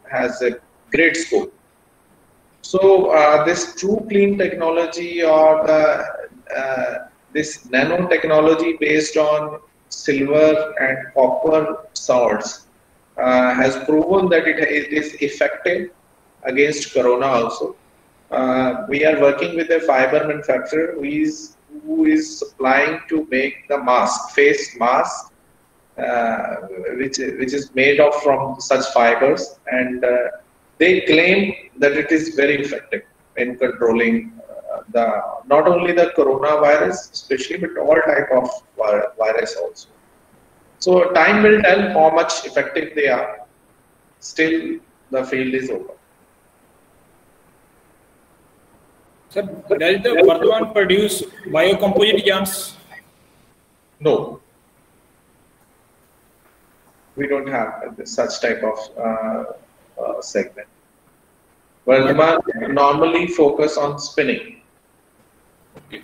has a great scope. So this True Clean technology or this nanotechnology based on silver and copper salts has proven that it is effective against corona also. We are working with a fiber manufacturer who who is supplying to make the mask, face mask, which is made of from such fibers, and they claim that it is very effective in controlling not only the coronavirus, especially, but all type of virus also. So time will tell how much effective they are. Still, the field is open. Sir, does the Vardhman produce biocomposite yarns? No. We don't have such type of segment. Vardhman normally focus on spinning. Okay.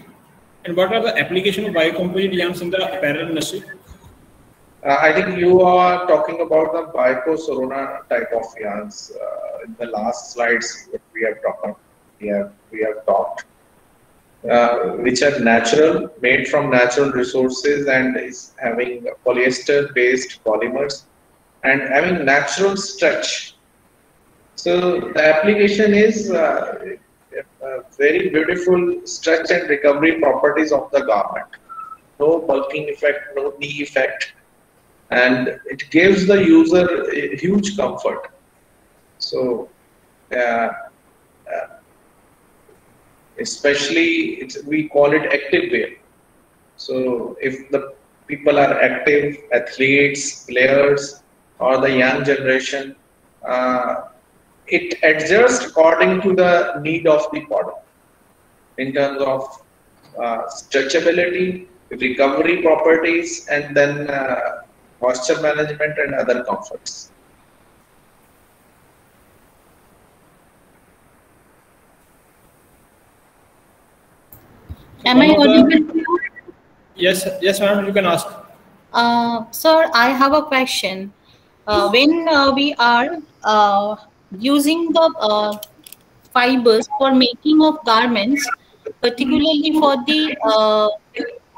And what are the application of biocomposite yarns in the apparel industry? I think you are talking about the Bioco Sorona type of yarns. In the last slides, what we have talked, which are natural, made from natural resources, and is having polyester-based polymers and having natural stretch. So the application is very beautiful stretch and recovery properties of the garment. No bulking effect, no knee effect, and it gives the user a huge comfort. So especially we call it active wear. So if the people are active, athletes, players, or the young generation, it adjusts according to the need of the product in terms of stretchability, recovery properties, and then moisture management and other comforts. Am I audible? Yes, ma'am, you can ask. Sir, I have a question. When we are using the fibers for making of garments, particularly for the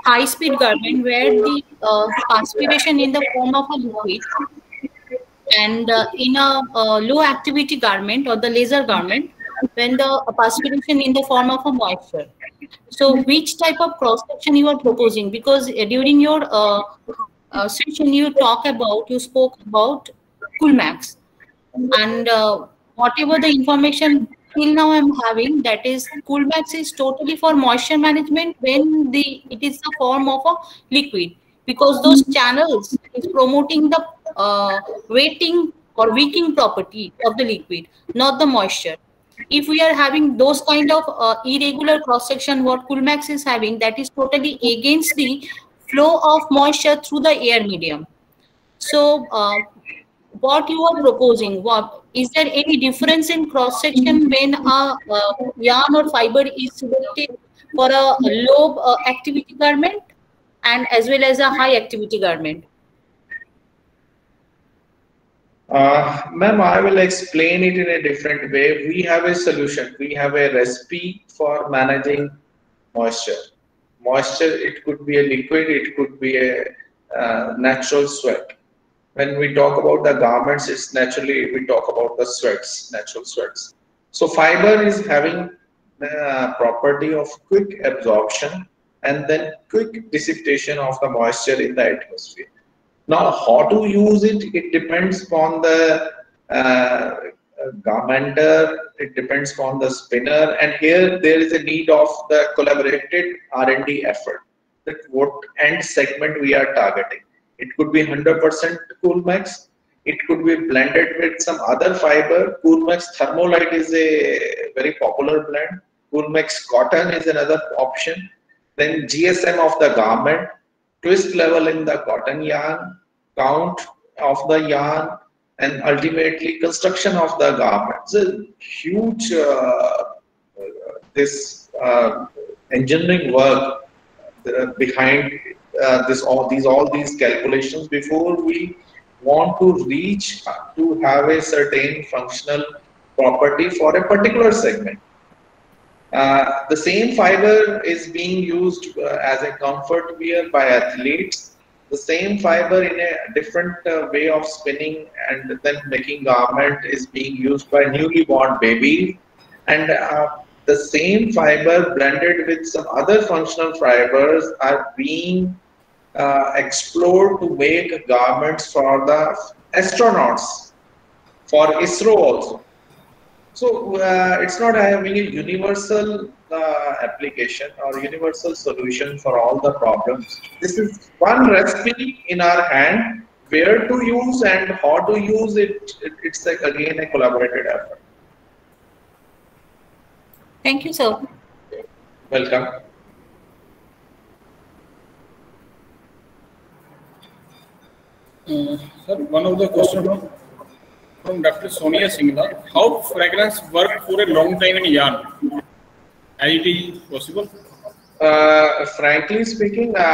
high-speed garment where the perspiration in the form of a liquid, and in a low-activity garment or the laser garment, when the perspiration in the form of a moisture. So which type of cross-section you are proposing? Because during your session you spoke about Coolmax, and whatever the information till now I'm having, that is Coolmax is totally for moisture management when it is the form of a liquid, because those channels is promoting the wetting or wicking property of the liquid, not the moisture. If we are having those kind of irregular cross section, what Coolmax is having, that is totally against the flow of moisture through the air medium. So what you are proposing, is there any difference in cross section when a yarn or fiber is selected for a low activity garment and as well as a high activity garment? Ma'am, I will explain it in a different way. We have a solution. We have a recipe for managing moisture. Moisture, it could be a liquid, it could be a natural sweat. When we talk about the garments, it's naturally, we talk about the sweats, natural sweats. So fiber is having the property of quick absorption and then quick dissipation of the moisture in the atmosphere. Now, how to use it, it depends upon the garmenter, it depends upon the spinner, and here there is a need of the collaborated R&D effort, that what end segment we are targeting. It could be 100% Coolmax, it could be blended with some other fiber. Coolmax Thermolite is a very popular blend. Coolmax Cotton is another option. Then GSM of the garment, twist level in the cotton yarn, count of the yarn, and ultimately construction of the garment. It's a huge engineering work behind all these calculations before we want to reach to have a certain functional property for a particular segment. The same fiber is being used as a comfort wear by athletes. The same fiber in a different way of spinning and then making garment is being used by newly born baby. And the same fiber blended with some other functional fibers are being explored to make garments for the astronauts, for ISRO also. So it's not having a universal application or universal solution for all the problems. This is one recipe in our hand. Where to use and how to use it, it's like again a collaborated effort. Thank you, sir. Welcome. Sir, one of the questions from Dr. Sonia Singla. How fragrance work for a long time in yarn? As it is possible? Frankly speaking, I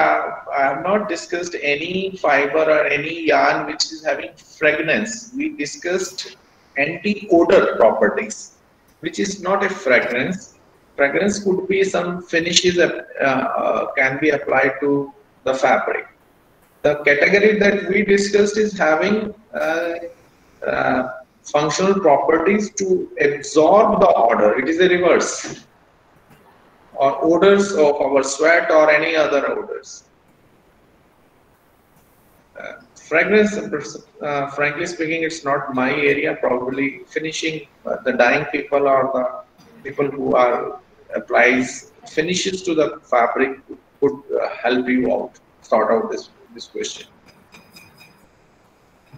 have not discussed any fiber or any yarn which is having fragrance. We discussed anti-odor properties, which is not a fragrance. Fragrance could be some finishes that can be applied to the fabric. The category that we discussed is having functional properties to absorb the odor. It is a reverse. Or odors of our sweat or any other odors. Fragrance, frankly speaking, it's not my area. Probably finishing, the dyeing people or the people who are applies finishes to the fabric could help you out, sort out this question.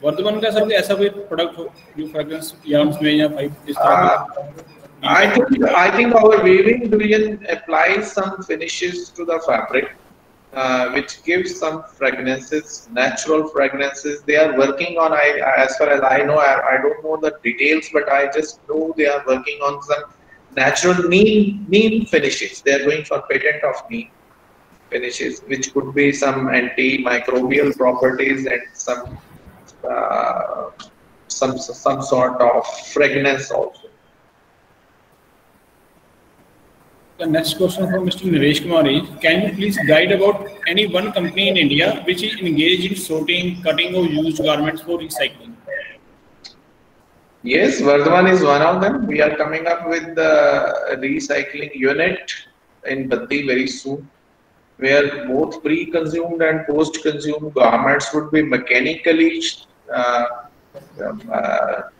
Varthaman का sir ऐसा कोई product हो जो fragrance yarns में या pipe इस तरह I think our weaving division applies some finishes to the fabric, which gives some fragrances, natural fragrances. They are working on, as far as I know, I don't know the details, but I just know they are working on some natural neem finishes. They are going for patent of neem finishes, which could be some antimicrobial properties and some sort of fragrance also. The next question from Mr. Naresh Kumar is, can you please guide about any one company in India which is engaged in sorting, cutting of used garments for recycling? Yes, Vardhaman is one of them. We are coming up with the recycling unit in Baddi very soon, where both pre-consumed and post-consumed garments would be mechanically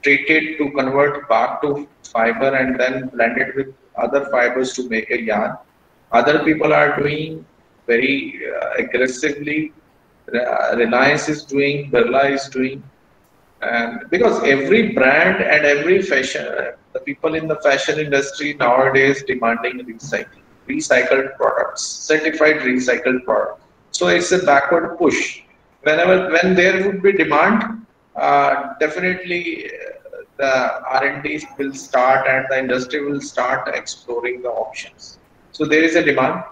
treated to convert back to fiber and then blended with other fibers to make a yarn. Other people are doing very aggressively. Reliance is doing, Birla is doing, and because every brand and every fashion, the people in the fashion industry nowadays demanding recycled products, certified recycled products. So it's a backward push. When there would be demand, definitely the R&D will start and the industry will start exploring the options. So there is a demand.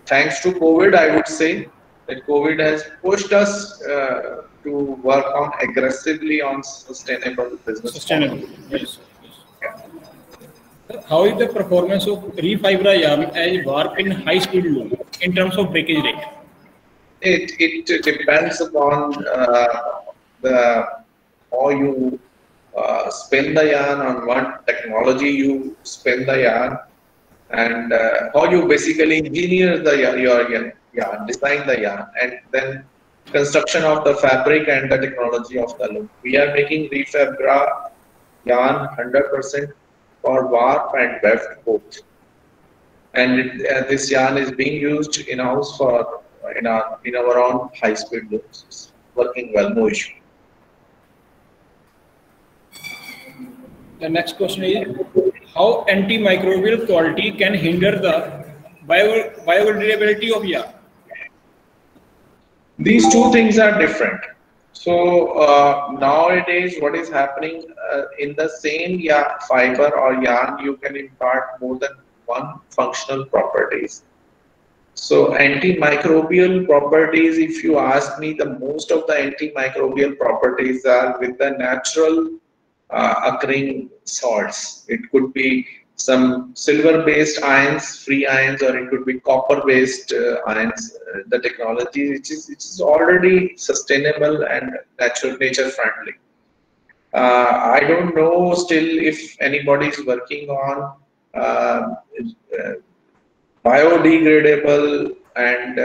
Thanks to COVID, I would say that COVID has pushed us to work on aggressively on sustainable business. Sustainable, yes. How is the performance of refibra yarn as warp in high-speed loom in terms of breakage rate? It depends upon how you spin the yarn, on what technology you spin the yarn, and how you basically engineer your yarn, design the yarn, and then construction of the fabric and the technology of the loom. We are making refibra yarn 100% for warp and weft both, and this yarn is being used in-house for in our own high-speed looms. It's working well, no issue. The next question is, how antimicrobial quality can hinder the biodegradability of yarn? These two things are different. So nowadays, what is happening in the same fiber or yarn, you can impart more than one functional properties. So antimicrobial properties, if you ask me, the most of the antimicrobial properties are with the natural occurring salts. It could be some silver-based ions, free ions, or it could be copper-based ions. The technology which is already sustainable and nature friendly. I don't know still if anybody is working on biodegradable and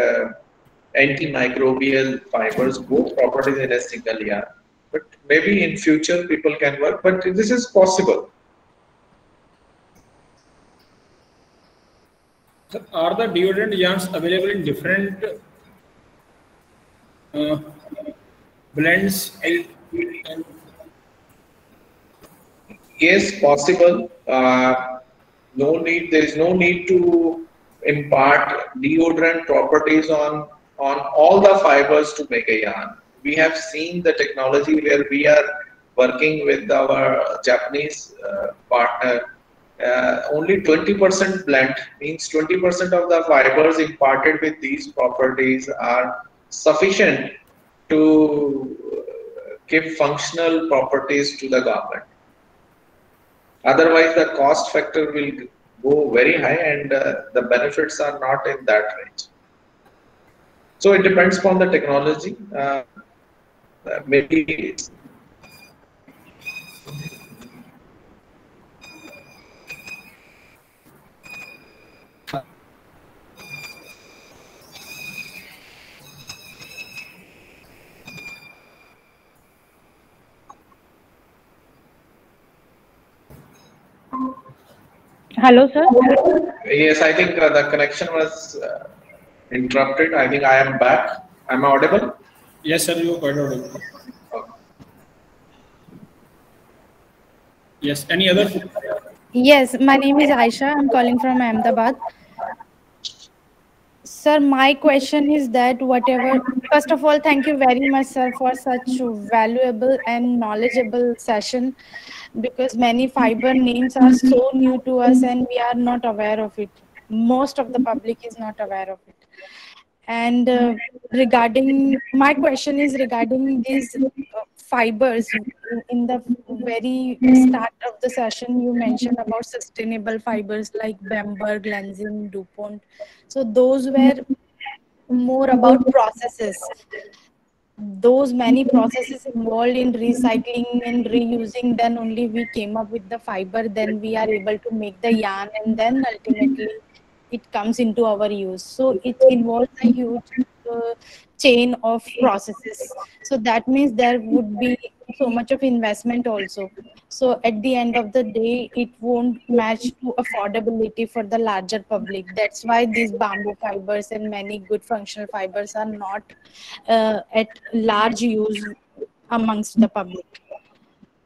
antimicrobial fibers, both properties in a single yarn. But maybe in future people can work, but this is possible. So are the deodorant yarns available in different blends? Yes, possible. No need. There is no need to impart deodorant properties on all the fibers to make a yarn. We have seen the technology where we are working with our Japanese partner. Only 20% blend, means 20% of the fibers imparted with these properties are sufficient to give functional properties to the garment. Otherwise, the cost factor will go very high, and the benefits are not in that range. So it depends upon the technology. Maybe Hello, sir. yes, I think the connection was interrupted. I think I am back. Am I audible? Yes, sir, you are quite audible. Okay. Yes, any other? Yes, my name is Aisha. I'm calling from Ahmedabad. Sir, my question is that first of all, thank you very much, sir, for such valuable and knowledgeable session, because many fiber names are so new to us and we are not aware of it. Most of the public is not aware of it. And my question is regarding these fibers. In the very start of the session, you mentioned about sustainable fibers like Bamberg, Lenzing, DuPont. So those were more about processes. Those many processes involved in recycling and reusing, then only we came up with the fiber, then we are able to make the yarn, and then ultimately it comes into our use. So it involves a huge chain of processes. So that means there would be so much of investment also. So at the end of the day, it won't match to affordability for the larger public. That's why these bamboo fibers and many good functional fibers are not at large use amongst the public.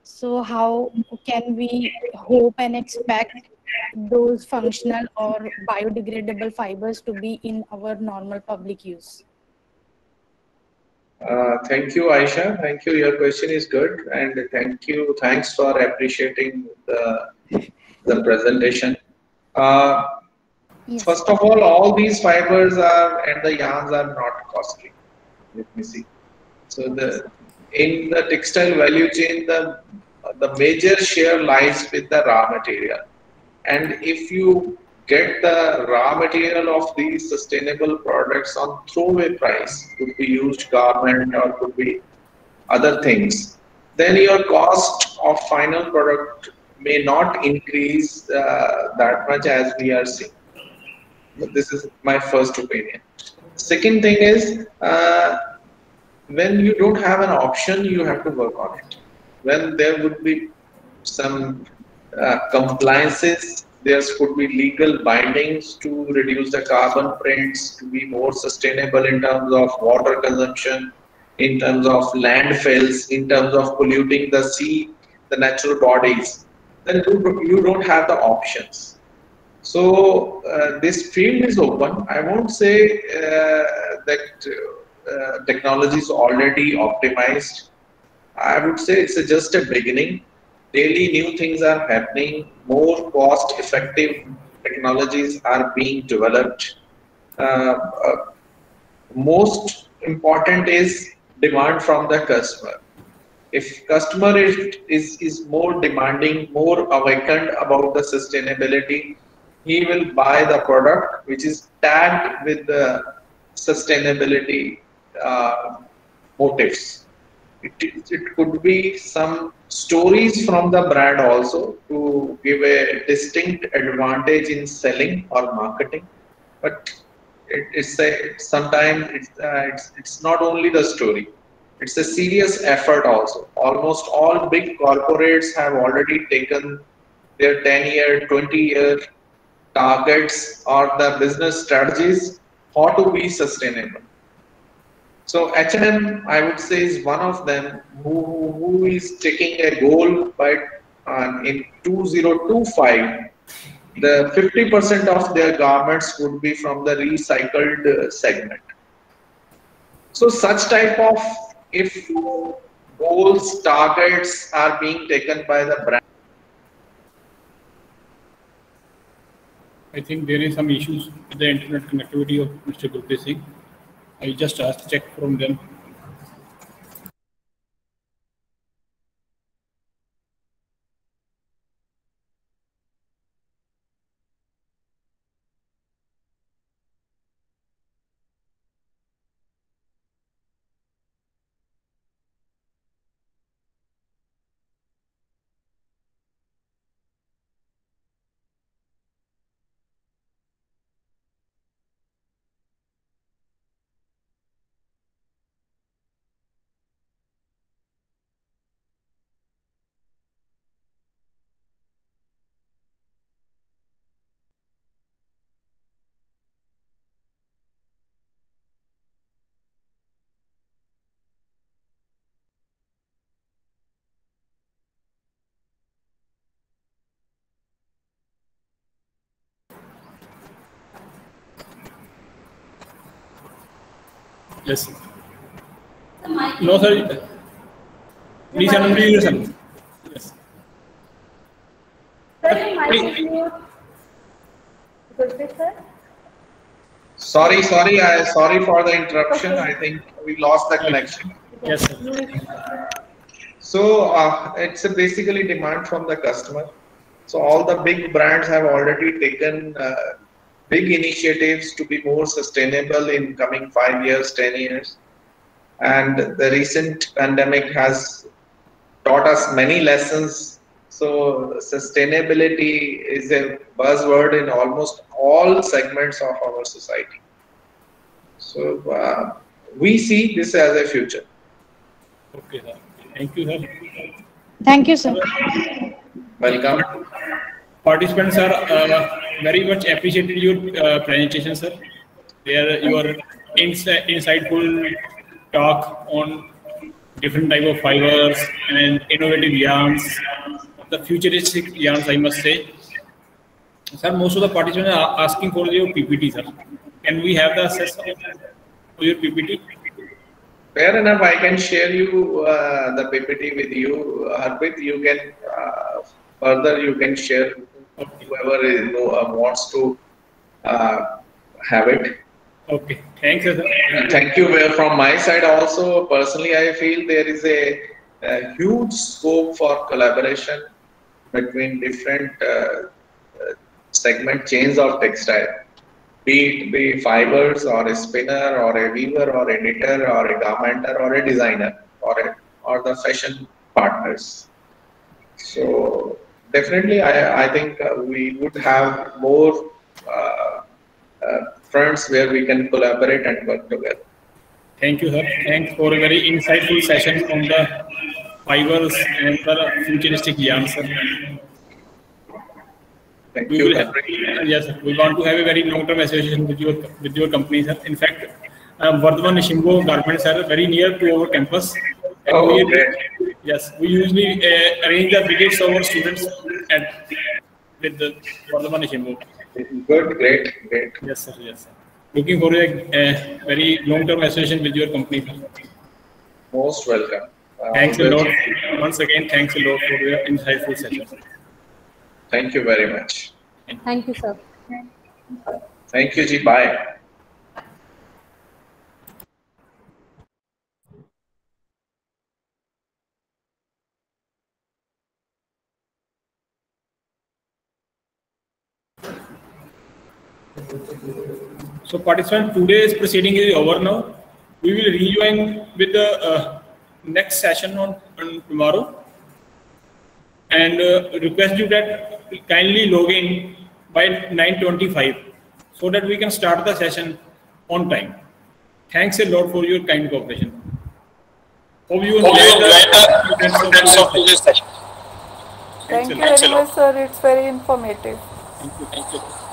So how can we hope and expect those functional or biodegradable fibers to be in our normal public use? Thank you, Aisha. Thank you. Your question is good, and thanks for appreciating the presentation. Yes. First of all these fibers and the yarns are not costly. Let me see. So in the textile value chain, the major share lies with the raw material, and if you get the raw material of these sustainable products on throwaway price, could be used garment or could be other things, then your cost of final product may not increase that much as we are seeing. But this is my first opinion. Second thing is, when you don't have an option, you have to work on it. When there would be some compliances, there could be legal bindings to reduce the carbon prints, to be more sustainable in terms of water consumption, in terms of landfills, in terms of polluting the sea, the natural bodies, then you don't have the options. So this field is open. I won't say that technology is already optimized. I would say it's just a beginning. Daily new things are happening. More cost-effective technologies are being developed. Most important is demand from the customer. If customer is more demanding, more awakened about the sustainability, he will buy the product which is tagged with the sustainability motives. it could be some stories from the brand also to give a distinct advantage in selling or marketing. But sometimes it's not only the story. It's a serious effort also. Almost all big corporates have already taken their 10-year, 20-year targets or the business strategies how to be sustainable. So H&M, I would say, is one of them who is taking a goal by in 2025, the 50% of their garments would be from the recycled segment. So such type of, if goals, targets are being taken by the brand. I think there is some issues with the internet connectivity of Mr. Gurpreet Singh. I just asked to check from them. Yes. No, sir. Please unmute yourself. Yes. Sorry for the interruption. I think we lost the connection. Yes, sir. So it's basically demand from the customer. So all the big brands have already taken big initiatives to be more sustainable in coming 5 years, 10 years. And the recent pandemic has taught us many lessons. So sustainability is a buzzword in almost all segments of our society. So we see this as a future. Okay, sir. Thank you, sir. Thank you, sir. Welcome. Participants are very much appreciated your presentation, sir. There your insightful talk on different type of fibers and innovative yarns, the futuristic yarns, I must say. Sir, most of the participants are asking for your PPT, sir. Can we have the access to your PPT? Fair enough. I can share you the PPT with you. Harpreet, you can further you can share whoever wants to have it. Okay. Thank you, sir. Thank you. From my side also, personally, I feel there is a huge scope for collaboration between different segment chains of textile. Be it fibers or a spinner or a weaver or a knitter or a garmenter or a designer or the fashion partners. So definitely, I think we would have more fronts where we can collaborate and work together. Thank you, sir. Thanks for a very insightful session on the fibers and the futuristic yarns, sir. Thank you. Yes, sir. We want to have a very long-term association with your company, sir. In fact, Vardhaman Nishimbo Garments are very near to our campus. And yes, we usually arrange the visits of our students with the Vardhaman Nishimbo. Good, great. Yes, sir. Yes, sir. Looking for a very long-term association with your company, sir. Most welcome. Thanks a lot. Once again, thanks a lot for your insightful session. Thank you very much. Thank you, sir. Thank you, Ji. Bye. So, participants, today's proceeding is over now. We will rejoin with the next session on tomorrow, and request you that kindly log in by 9:25 so that we can start the session on time. Thanks a lot for your kind cooperation. Hope you enjoyed the contents of today's session. Thank you very much, sir. It's very informative. Thank you.